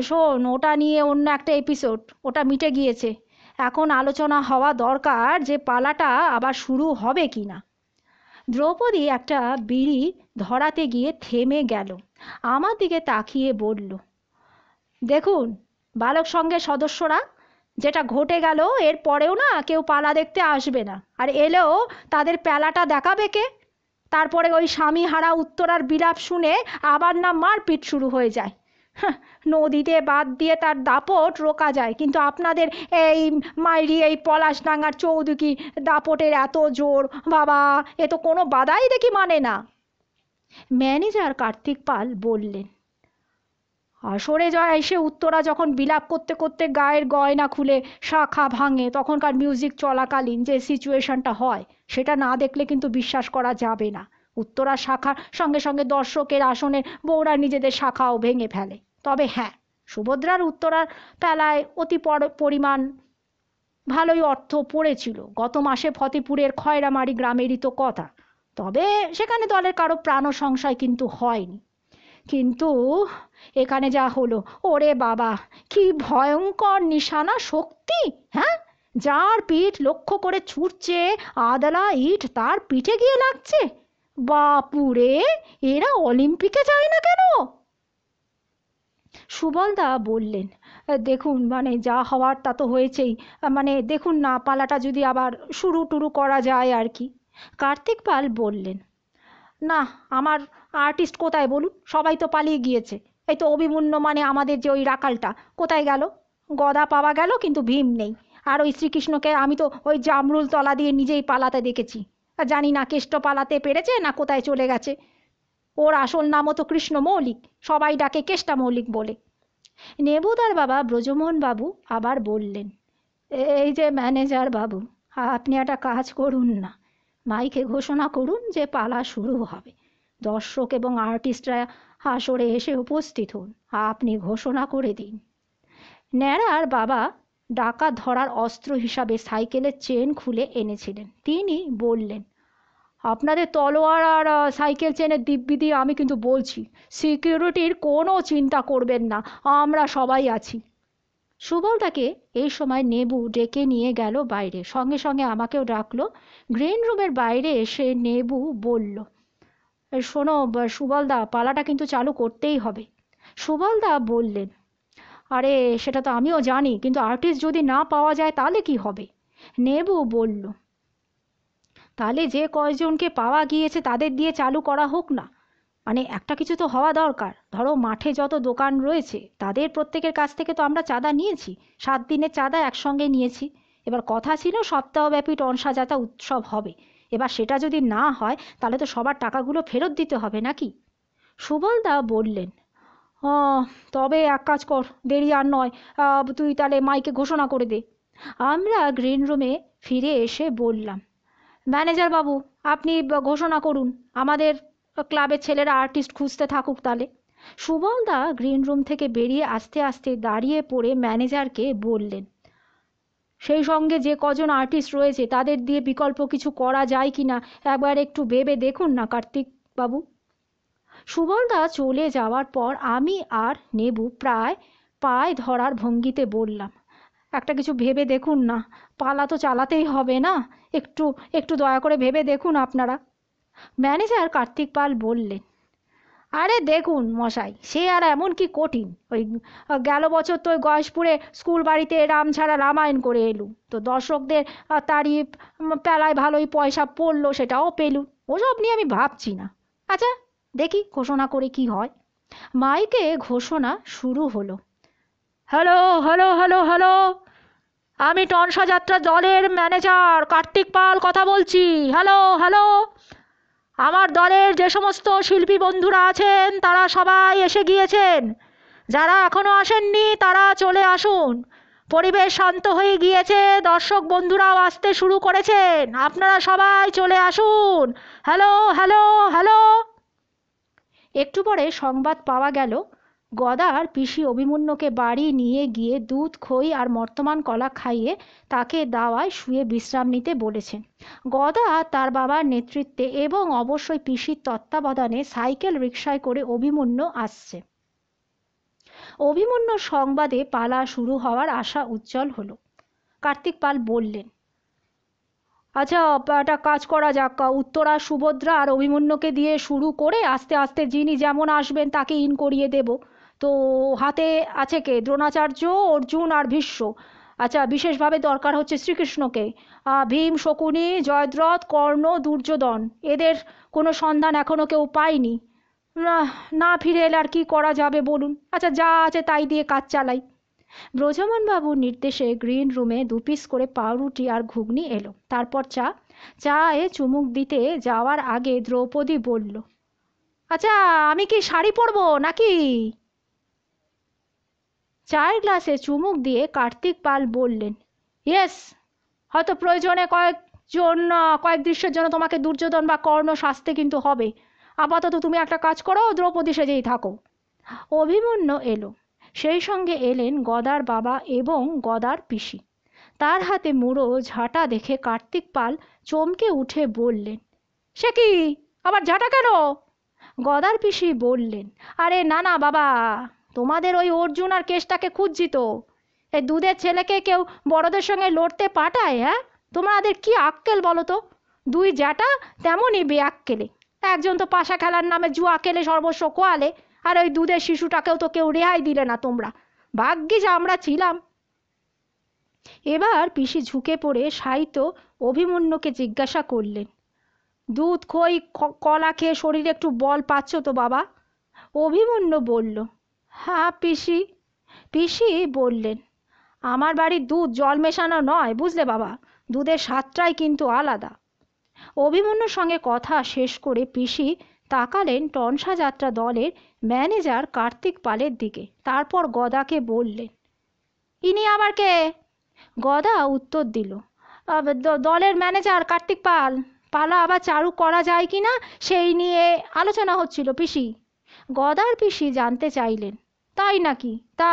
শোন, ওটা নিয়ে অন্য একটা এপিসোড, ওটা মিটে গিয়েছে। এখন আলোচনা হওয়া দরকার যে পালাটা আবার শুরু হবে কি না। দ্রৌপদী একটা বিড়ি ধরাতে গিয়ে থেমে গেল, আমার দিকে তাকিয়ে বলল, দেখুন বালক সঙ্গের সদস্যরা, যেটা ঘটে গেল এর পরেও না কেউ পালা দেখতে আসবে না, আর এলেও তাদের পেলাটা দেখাবে কে? তারপরে ওই স্বামী হারা উত্তরার বিলাপ শুনে আবার না মারপিট শুরু হয়ে যায়। নদীতে বাদ দিয়ে তার দাপট রোকা যায়, কিন্তু আপনাদের এই মাইরি এই পলাশডাঙ্গার চৌদুকি দাপটের এত জোর, বাবা, এ তো কোনো বাধাই দেখি মানে না। ম্যানেজার কার্তিক পাল বললেন, আসরে এসে উত্তরা যখন বিলাপ করতে করতে গায়ের গয়না খুলে শাখা ভাঙে, তখনকার মিউজিক চলাকালীন যে সিচুয়েশনটা হয় সেটা না দেখলে কিন্তু বিশ্বাস করা যাবে না। উত্তরা শাখার সঙ্গে সঙ্গে দর্শকের আসনের বউরা নিজেদের শাখাও ভেঙে ফেলে। তবে হ্যাঁ, সুভদ্রার উত্তরার পেলায় অতি পরিমাণ ভালোই অর্থ পড়েছিল। গত মাসে ফতেপুরের খয়রামারি গ্রামেরই তো কথা। তবে সেখানে দলের কারো প্রাণ সংশয় কিন্তু হয়নি। কিন্তু এখানে যা হলো, ওরে বাবা, কি ভয়ঙ্কর নিশানা শক্তি! হ্যাঁ, যার পিঠ লক্ষ্য করে ছুটছে আদলা ইট তার পিঠে গিয়ে লাগছে। বাপুরে, এরা অলিম্পিকে যায় না কেন? সুবলদা বললেন, দেখুন, মানে যা হওয়ার তা তো হয়েছেই, মানে দেখুন না, পালাটা যদি আবার শুরু টুরু করা যায় আর কি। কার্তিক পাল বললেন, না, আমার আর্টিস্ট কোথায় বলুন? সবাই তো পালিয়ে গিয়েছে। এই তো অভিমন্যু, মানে আমাদের যে ওই রাখালটা, কোথায় গেল? গদা পাওয়া গেল কিন্তু ভীম নেই। আর ওই শ্রীকৃষ্ণকে আমি তো ওই জামরুল তলা দিয়ে নিজেই পালাতে দেখেছি। আর জানি না কেষ্ট পালাতে পেরেছে না কোথায় চলে গেছে। ওর আসল নামও তো কৃষ্ণ মৌলিক, সবাই ডাকে কেষ্টা মৌলিক বলে। নেবুদার বাবা ব্রজমোহন বাবু আবার বললেন, এই যে ম্যানেজার বাবু, আপনি একটা কাজ করুন না, মাইকে ঘোষণা করুন যে পালা শুরু হবে। দর্শক এবং আর্টিস্টরা আসরে এসে উপস্থিত হন, আপনি ঘোষণা করে দিন। ন্যাড়ার বাবা ডাকাত ধরার অস্ত্র হিসাবে সাইকেলের চেন খুলে এনেছিলেন। তিনি বললেন, আপনাদের তলোয়ার আর সাইকেল চেনের দিব্যি দিয়ে আমি কিন্তু বলছি, সিকিউরিটির কোনো চিন্তা করবেন না, আমরা সবাই আছি। সুবলদাকে এই সময় নেবু ডেকে নিয়ে গেল বাইরে, সঙ্গে সঙ্গে আমাকেও ডাকলো। গ্রিন রুমের বাইরে এসে নেবু বলল, শোনো সুবলদা, পালাটা কিন্তু চালু করতেই হবে। সুবলদা বললেন, আরে সেটা তো আমিও জানি, কিন্তু আর্টিস্ট যদি না পাওয়া যায় তাহলে কি হবে? নেবু বলল, তাহলে যে কয়জনকে পাওয়া গিয়েছে তাদের দিয়ে চালু করা হোক না। মানে একটা কিছু তো হওয়া দরকার। ধরো মাঠে যত দোকান রয়েছে তাদের প্রত্যেকের কাছ থেকে তো আমরা চাঁদা নিয়েছি, 7 দিনের চাঁদা একসঙ্গে নিয়েছি। এবার কথা ছিল সপ্তাহব্যাপী টনসাজাতা উৎসব হবে। এবার সেটা যদি না হয় তাহলে তো সবার টাকাগুলো ফেরত দিতে হবে নাকি? সুবলদা বললেন, ও, তবে এক কাজ কর, দেরি আর নয়, তুই তাহলে মাইকে ঘোষণা করে দে। আমরা গ্রিন রুমে ফিরে এসে বললাম, ম্যানেজার বাবু, আপনি ঘোষণা করুন, আমাদের ক্লাবের ছেলেরা আর্টিস্ট খুঁজতে থাকুক তাহলে। সুবলদা গ্রিন রুম থেকে বেরিয়ে আস্তে আস্তে দাঁড়িয়ে পড়ে ম্যানেজারকে বললেন, সেই সঙ্গে যে কজন আর্টিস্ট রয়েছে তাদের দিয়ে বিকল্প কিছু করা যায় কি না একবার একটু ভেবে দেখুন না কার্তিক বাবু। সুবলদা চলে যাওয়ার পর আমি আর নেবু প্রায় পায় ধরার ভঙ্গিতে বললাম, একটা কিছু ভেবে দেখুন না, পালা তো চালাতেই হবে না, একটু একটু দয়া করে ভেবে দেখুন আপনারা। ম্যানেজার কার্তিক পাল বললেন, আরে দেখুন মশাই, সে আর এমন কি কঠিন? ওই গেল বছর তো ওই গয়েশপুরে স্কুল বাড়িতে রাম ছাড়া রামায়ণ করে এলুম, তো দর্শকদের তারিফ, পেলায় ভালোই পয়সা পড়লো, সেটাও পেলুম। ওসব নিয়ে আমি ভাবছি না। আচ্ছা, দেখি ঘোষণা করে কি হয়। মাইকে ঘোষণা শুরু হলো, হ্যালো হ্যালো হ্যালো হ্যালো, আমি টনসা যাত্রা দলের ম্যানেজার কার্তিক পাল কথা বলছি। হ্যালো হ্যালো, আমার দলের যে সমস্ত শিল্পী বন্ধুরা আছেন তারা সবাই এসে গিয়েছেন, যারা এখনো আসেননি তারা চলে আসুন। পরিবেশ শান্ত হয়ে গিয়েছে, দর্শক বন্ধুরাও আসতে শুরু করেছেন, আপনারা সবাই চলে আসুন। Hello hello hello. একটু পরে সংবাদ পাওয়া গেল, গদার পিসি অভিমন্যুকে বাড়ি নিয়ে গিয়ে দুধ খই আর মর্তমান কলা খাইয়ে তাকে দাওয়ায় শুয়ে বিশ্রাম নিতে বলেছেন। গদা তার বাবার নেতৃত্বে এবং অবশ্যই পিসির তত্ত্বাবধানে সাইকেল রিকশায় করে অভিমন্যু আসছে। অভিমন্যুর সংবাদে পালা শুরু হওয়ার আশা উজ্জ্বল হলো। কার্তিক পাল বললেন, আচ্ছা একটা কাজ করা যাক, উত্তরা সুভদ্রা আর অভিমন্যুকে দিয়ে শুরু করে আস্তে আস্তে যিনি যেমন আসবেন তাকে ইন করিয়ে দেব। তো হাতে আছে কে? দ্রোণাচার্য, অর্জুন আর ভীষ্ম। আচ্ছা, বিশেষভাবে দরকার হচ্ছে শ্রীকৃষ্ণকে। ভীম, শকুনি, জয়দ্রথ, কর্ণ, দুর্যোধন, এদের কোনো সন্ধান এখনো কেউ পায়নি। না ফিরে এলে আর কি করা যাবে বলুন? আচ্ছা, যা আছে তাই দিয়ে কাজ চালাই। ব্রজমোহনবাবুর নির্দেশে গ্রিন রুমে 2 পিস করে পাউরুটি আর ঘুগনি এলো। তারপর চায়ে চুমুক দিতে যাওয়ার আগে দ্রৌপদী বলল, আচ্ছা আমি কি শাড়ি পরবো নাকি? চায়ের গ্লাসে চুমুক দিয়ে কার্তিক পাল বললেন, ইয়েস, হয়তো প্রয়োজনে কয়েক দৃশ্যের জন্য তোমাকে দুর্যোধন বা কর্ণ সাজতে কিন্তু হবে। আপাতত তুমি একটা কাজ করো, দ্রৌপদী সেজেই থাকো। অভিমন্যু এলো। সেই সঙ্গে এলেন গদার বাবা এবং গদার পিসি। তার হাতে মুড়ো ঝাঁটা দেখে কার্তিক পাল চমকে উঠে বললেন, সে কি, আবার ঝাঁটা কেন? গদার পিসি বললেন, আরে না না বাবা, তোমাদের ওই অর্জুন আর কেষ্টাকে খুঁজছি তো। এই দুধের ছেলেকে কেউ বড়দের সঙ্গে লড়তে পাঠায়? হ্যাঁ, তোমাদের কি আক্কেল বলো তো? 2 জ্যাঠা তেমনই বেআক্কেলে। একজন তো পাশা খেলার নামে জুয়া খেলে সর্বস্ব খোয়ালে, আর ওই দুধের শিশুটাকেও তো কেউ রেহাই দিলে না তোমরা। ভাগ্যিস আমরা ছিলাম। এবার পিসি ঝুঁকে পড়ে সাহিত্য অভিমন্যুকে জিজ্ঞাসা করলেন, দুধ খই কলা খেয়ে শরীরে একটু বল পাচ্ছ তো বাবা? অভিমন্যু বলল, হ্যাঁ পিসি। পিসি বললেন, আমার বাড়ির দুধ জল মেশানো নয় বুঝলে বাবা, দুধের স্বাদটাই কিন্তু আলাদা। অভিমন্যুর সঙ্গে কথা শেষ করে পিসি তাকালেন টনসা যাত্রা দলের ম্যানেজার কার্তিক পালের দিকে। তারপর গদাকে বললেন, ইনি আবার কে? গদা উত্তর দিল, দলের ম্যানেজার কার্তিক পাল। পালা আবার চালু করা যায় কি না সেই নিয়ে আলোচনা হচ্ছিল পিসি। গদার পিসি জানতে চাইলেন, তাই নাকি? তা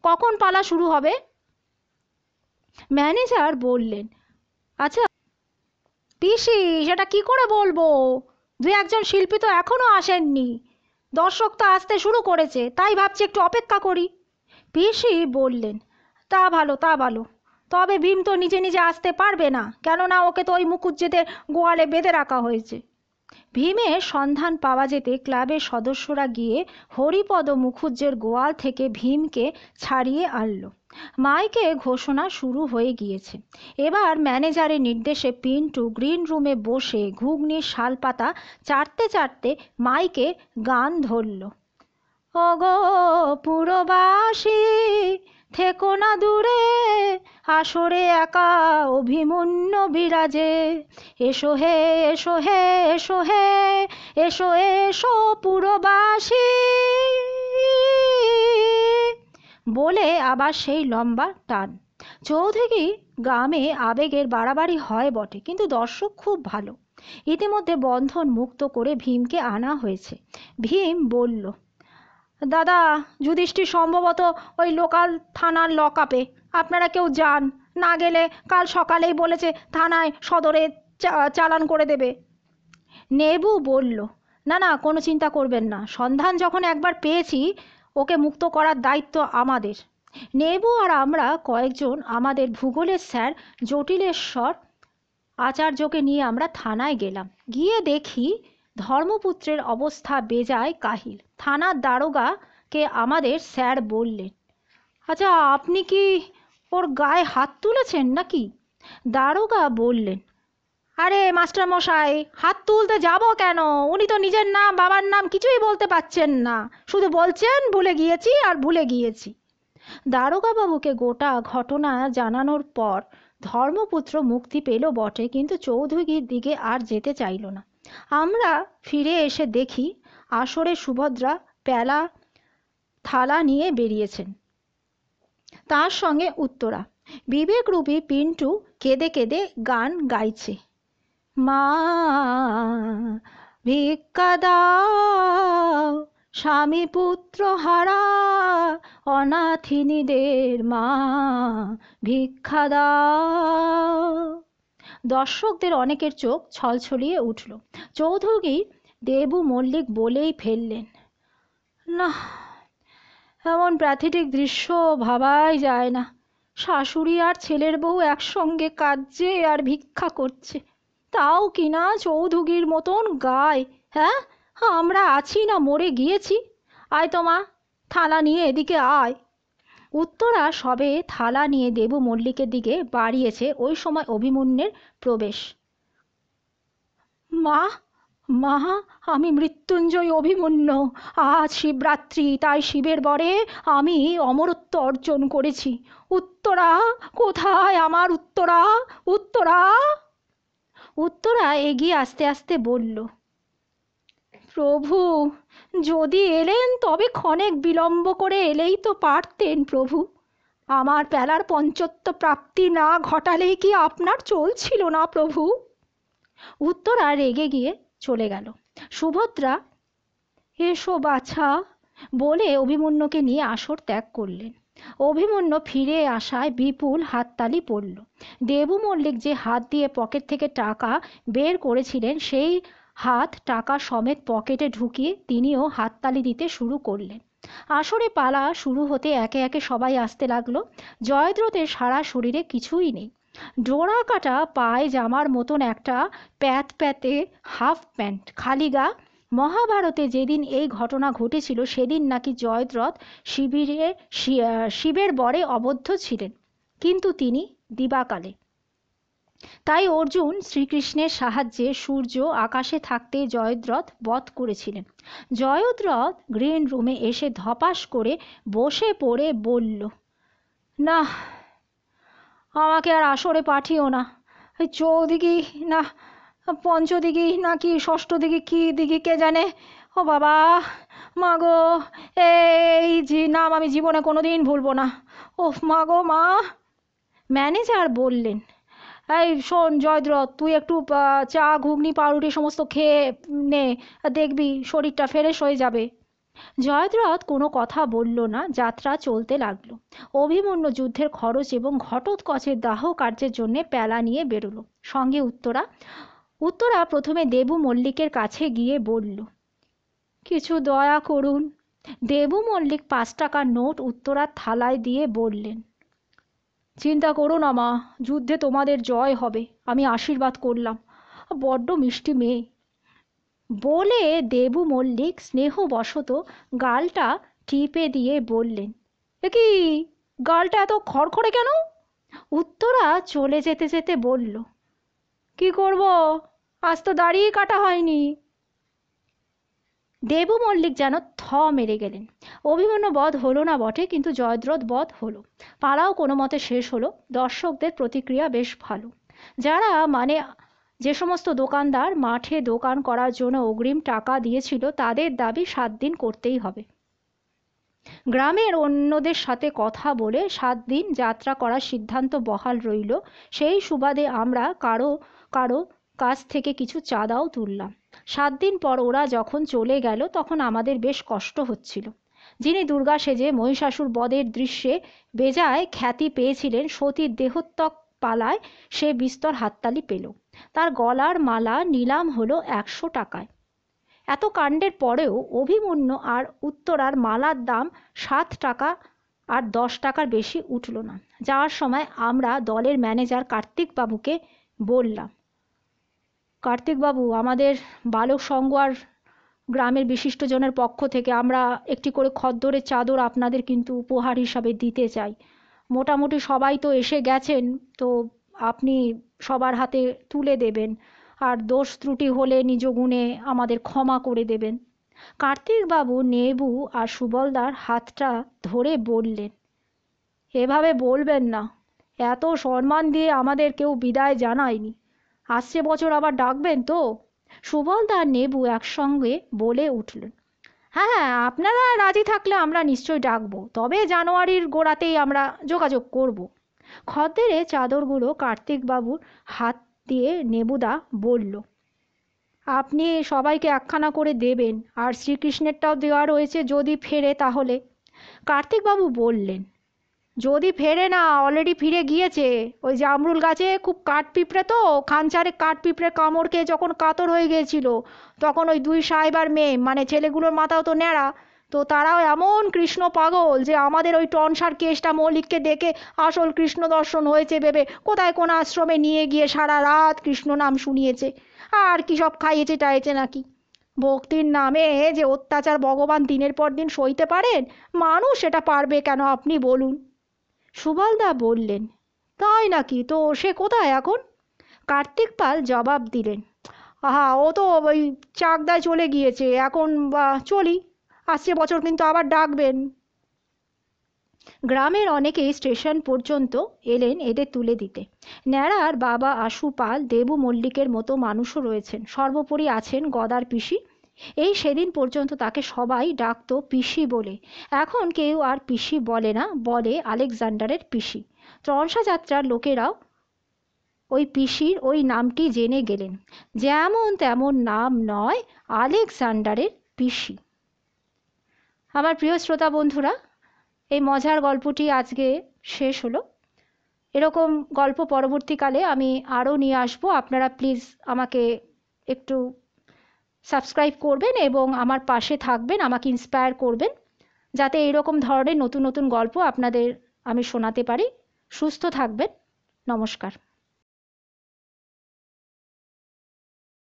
কখন পালা শুরু হবে? ম্যানেজার বললেন, আচ্ছা পিসি, সেটা কি করে বলবো? 2-1 শিল্পী তো এখনো আসেননি, দর্শক তো আসতে শুরু করেছে, তাই ভাবছি একটু অপেক্ষা করি। পিসি বললেন, তা ভালো তা ভালো, তবে ভীম তো নিজে নিজে আসতে পারবে না, কেননা ওকে তো ওই মুখুজ্জেদের গোয়ালে বেঁধে রাখা হয়েছে। ভীমের সন্ধান পাওয়া যেতে ক্লাবের সদস্যরা গিয়ে হরিপদ মুখুজ্জের গোয়াল থেকে ভীমকে ছাড়িয়ে আনল। মাইকে ঘোষণা শুরু হয়ে গিয়েছে। এবার ম্যানেজারের নির্দেশে পিন্টু গ্রিন রুমে বসে ঘুগনির শালপাতা চাটতে চাটতে মাইকে গান ধরল, ওগো পুরবাসী থেকো না দূরে, আসরে একা অভিমন্যু বিরাজে, এসো হে এসো হে এসো হে, এসো এসো পুরবাসী। বলে আবার সেই লম্বা টান। চৌধুরী গ্রামে আবেগের বাড়াবাড়ি হয় বটে, কিন্তু দর্শক খুব ভালো। ইতিমধ্যে বন্ধন মুক্ত করে ভীমকে আনা হয়েছে। ভীম বলল, দাদা যুধিষ্ঠির সম্ভবত ওই লোকাল থানার লকআপে, আপনারা কেউ যান, না গেলে কাল সকালেই বলেছে থানায় সদরে চালান করে দেবে। নেবু বলল, না না, কোনো চিন্তা করবেন না, সন্ধান যখন একবার পেয়েছি ওকে মুক্ত করার দায়িত্ব আমাদের। নেবু আর আমরা কয়েকজন আমাদের ভূগোলের স্যার জটিলেশ্বর আচার্যকে নিয়ে আমরা থানায় গেলাম। গিয়ে দেখি ধর্মপুত্রের অবস্থা বেজায় কাহিল। থানার দারোগাকে আমাদের স্যার বললেন, আচ্ছা আপনি কি ওর গায়ে হাত তুলেছেন নাকি? দারোগা বললেন, আরে মাস্টারমশাই, হাত তুলতে যাব কেন? উনি তো নিজের নাম বাবার নাম কিছুই বলতে পারছেন না, শুধু বলছেন ভুলে গিয়েছি আর ভুলে গিয়েছি। দারোগাবাবুকে গোটা ঘটনা জানানোর পর ধর্মপুত্র মুক্তি পেল বটে, কিন্তু চৌধুরীর দিকে আর যেতে চাইল না। আমরা ফিরে এসে দেখি আসরে সুভদ্রা প্যালা থালা নিয়ে বেরিয়েছেন, তার সঙ্গে উত্তরা। বিবেকরূপী পিন্টু কেঁদে কেঁদে গান গাইছে, মা ভিক্ষা দাও স্বামী পুত্র হারা অনাথিনীদের মা ভিক্ষা দাও। দর্শকদের অনেকের চোখ ছলছলিয়ে উঠল। চৌধুরী দেবু মল্লিক বলেই ফেললেন, না, এমন প্রাকৃতিক দৃশ্য ভাবাই যায় না। শাশুড়ি আর ছেলের বউ একসঙ্গে কাঁদছে আর ভিক্ষা করছে, তাও কিনা চৌধুরীর মতন গায়। হ্যাঁ, আমরা আছি না মরে গিয়েছি? আয় তো মা, থালা নিয়ে এদিকে আয়। উত্তরা সবে থালা নিয়ে দেবু মল্লিকের দিকে বাড়িয়েছে, ওই সময় অভিমন্যুর প্রবেশ। মা, মা, আমি মৃত্যুঞ্জয় অভিমন্যু। আজ শিবরাত্রি, তাই শিবের বরে আমি অমরত্ব অর্জন করেছি। উত্তরা কোথায়, আমার উত্তরা? উত্তরা! উত্তরা এগিয়ে আস্তে আস্তে বলল, প্রভু, যদি এলেন তবে ক্ষণেক বিলম্ব করে এলেই তো পারতেন প্রভু। আমার বেলার পঞ্চত্ব প্রাপ্তি না ঘটালেই কি আপনার চলছিল না প্রভু? উত্তরা রেগে গিয়ে চলে গেল। সুভদ্রা এসো বাছা বলে অভিমন্যুকে নিয়ে আসর ত্যাগ করলেন। অভিমন্যু ফিরে আসায় বিপুল হাততালি পড়ল। দেবু মল্লিক যে হাত দিয়ে পকেট থেকে টাকা বের করেছিলেন, সেই হাত টাকা সমেত পকেটে ঢুকিয়ে তিনিও হাততালি দিতে শুরু করলেন। আসরে পালা শুরু হতে একে একে সবাই আসতে লাগলো। জয়দ্রথের সারা শরীরে কিছুই নেই, ডোরা কাটা পায়ে জামার মতন একটা প্যাতে হাফ প্যান্ট, খালি গা। মহাভারতে যেদিন এই ঘটনা ঘটেছিল সেদিন নাকি জয়দ্রথ শিবের বরে আবদ্ধ ছিলেন, কিন্তু তিনি দিবাকালে। তাই অর্জুন শ্রীকৃষ্ণের সাহায্যে সূর্য আকাশে থাকতে জয়দ্রথ বধ করেছিলেন। জয়দ্রথ গ্রিন রুমে এসে ধপাস করে বসে পড়ে বলল, না, আমাকে আর আসরে পাঠিও না। চৌদিঘি না পঞ্চদিঘি নাকি ষষ্ঠদিঘি, কি দিঘি কে জানে। ও বাবা, মা গো, এই নাম আমি জীবনে কোনোদিন ভুলবো না। ও মা গো মা। ম্যানেজার বললেন, এই শোন জয়দ্রথ, তুই একটু চা ঘুগনি পাউরুটি সমস্ত খেয়ে নে, দেখবি শরীরটা ফ্রেশ হয়ে যাবে। জয়দ্রথ কোনো কথা বলল না। যাত্রা চলতে লাগলো। অভিমন্যু যুদ্ধের খরচ এবং ঘটোৎকচের দাহ কার্যের জন্য পেলা নিয়ে বেরোলো, সঙ্গে উত্তরা। উত্তরা প্রথমে দেবু মল্লিকের কাছে গিয়ে বলল, কিছু দয়া করুন। দেবু মল্লিক 5 টাকার নোট উত্তরার থালায় দিয়ে বললেন, চিন্তা করো না মা, যুদ্ধে তোমাদের জয় হবে, আমি আশীর্বাদ করলাম। বড্ড মিষ্টি মেয়ে। বলে দেবু মল্লিক স্নেহবশত গালটা টিপে দিয়ে বললেন, এ কি, গালটা এত খড়খড়ে কেন? উত্তরা চলে যেতে যেতে বলল, কি করব, আজ তো দাড়িই কাটা হয়নি। দেবু মল্লিক যেন থ মেরে গেলেন। অভিমন্যু বধ হলো না বটে, কিন্তু জয়দ্রথ বধ হলো। পালাও কোনো মতে শেষ হলো। দর্শকদের প্রতিক্রিয়া বেশ ভালো। যারা মানে যে সমস্ত দোকানদার মাঠে দোকান করার জন্য অগ্রিম টাকা দিয়েছিল, তাদের দাবি 7 দিন করতেই হবে। গ্রামের অন্যদের সাথে কথা বলে 7 দিন যাত্রা করার সিদ্ধান্ত বহাল রইল। সেই সুবাদে আমরা কারো কারো কাছ থেকে কিছু চাঁদাও তুললাম। 7 দিন পর ওরা যখন চলে গেল তখন আমাদের বেশ কষ্ট হচ্ছিল। যিনি দুর্গা সেজে মহিষাসুর বধের দৃশ্যে বেজায় খ্যাতি পেয়েছিলেন, সতীর দেহত্যাগ পালায় সে বিস্তর হাততালি পেল। তার গলার মালা নিলাম হলো 100 টাকায়। এত কাণ্ডের পরেও অভিমন্যু আর উত্তরার মালার দাম 7 টাকা আর 10 টাকার বেশি উঠল না। যাওয়ার সময় আমরা দলের ম্যানেজার কার্তিকবাবুকে বললাম, কার্তিকবাবু, আমাদের বালক সংঘ আর গ্রামের বিশিষ্টজনের পক্ষ থেকে আমরা একটি করে খদ্দরের চাদর আপনাদের কিন্তু উপহার হিসাবে দিতে চাই। মোটামুটি সবাই তো এসে গেছেন, তো আপনি সবার হাতে তুলে দেবেন, আর দোষ ত্রুটি হলে নিজ গুণে আমাদের ক্ষমা করে দেবেন। কার্তিকবাবু নেবু আর সুবলদার হাতটা ধরে বললেন, এভাবে বলবেন না, এত সম্মান দিয়ে আমাদের কেউ বিদায় জানায়নি, আসছে বছর আবার ডাকবেন তো? সুবলদা আর নেবু একসঙ্গে বলে উঠলেন, হ্যাঁ, আপনারা রাজি থাকলে আমরা নিশ্চয়ই ডাকবো, তবে জানুয়ারির গোড়াতেই আমরা যোগাযোগ করব। খদ্দেরে চাদরগুলো কার্তিকবাবুর হাত দিয়ে নেবুদা বলল, আপনি সবাইকে একখানা করে দেবেন, আর শ্রীকৃষ্ণেরটাও দেওয়া রয়েছে, যদি ফেরে তাহলে। কার্তিকবাবু বললেন, যদি ফেরে না, অলরেডি ফিরে গিয়েছে। ওই জামরুল গাছে খুব কাঠ পিঁপড়ে, তো খানচারে কাঠ পিঁপড়ে কামড় খেয়ে যখন কাতর হয়ে গিয়েছিল, তখন ওই দুই সাহেব আর মেয়ে, মানে ছেলেগুলোর মাথাও তো ন্যাড়া, তো তারাও এমন কৃষ্ণ পাগল যে আমাদের ওই টনসার কেসটা মল্লিককে দেখে আসল কৃষ্ণ দর্শন হয়েছে ভেবে কোথায় কোন আশ্রমে নিয়ে গিয়ে সারা রাত কৃষ্ণ নাম শুনিয়েছে, আর কি সব খাইয়েছে টাইয়েছে নাকি। ভক্তির নামে যে অত্যাচার ভগবান দিনের পর দিন সইতে পারেন, মানুষ এটা পারবে কেন আপনি বলুন। সুবলদা বললেন, তাই নাকি? তো সে কোথায় এখন? কার্তিক পাল জবাব দিলেন, আহা, ও তো ওই চাকদায় চলে গিয়েছে এখন। চলি, আসছে বছর কিন্তু আবার ডাকবেন। গ্রামের অনেকেই স্টেশন পর্যন্ত এলেন এদের তুলে দিতে। ন্যাড়ার বাবা আশু পাল দেবু মল্লিকের মতো মানুষও রয়েছেন, সর্বোপরি আছেন গদার পিসি। এই সেদিন পর্যন্ত তাকে সবাই ডাকতো পিসি বলে, এখন কেউ আর পিসি বলে না, বলে আলেকজান্ডারের পিসি। ত্রংসা যাত্রার লোকেরাও ওই পিসির ওই নামটি জেনে গেলেন, যেমন তেমন নাম নয়, আলেকজান্ডারের পিসি। আমার প্রিয় শ্রোতা বন্ধুরা, এই মজার গল্পটি আজকে শেষ হলো। এরকম গল্প পরবর্তীকালে আমি আরও নিয়ে আসবো। আপনারা প্লিজ আমাকে একটু সাবস্ক্রাইব করবেন এবং আমার পাশে থাকবেন, আমাকে ইন্সপায়ার করবেন, যাতে এইরকম ধরনের নতুন নতুন গল্প আপনাদের আমি শোনাতে পারি। সুস্থ থাকবেন। নমস্কার।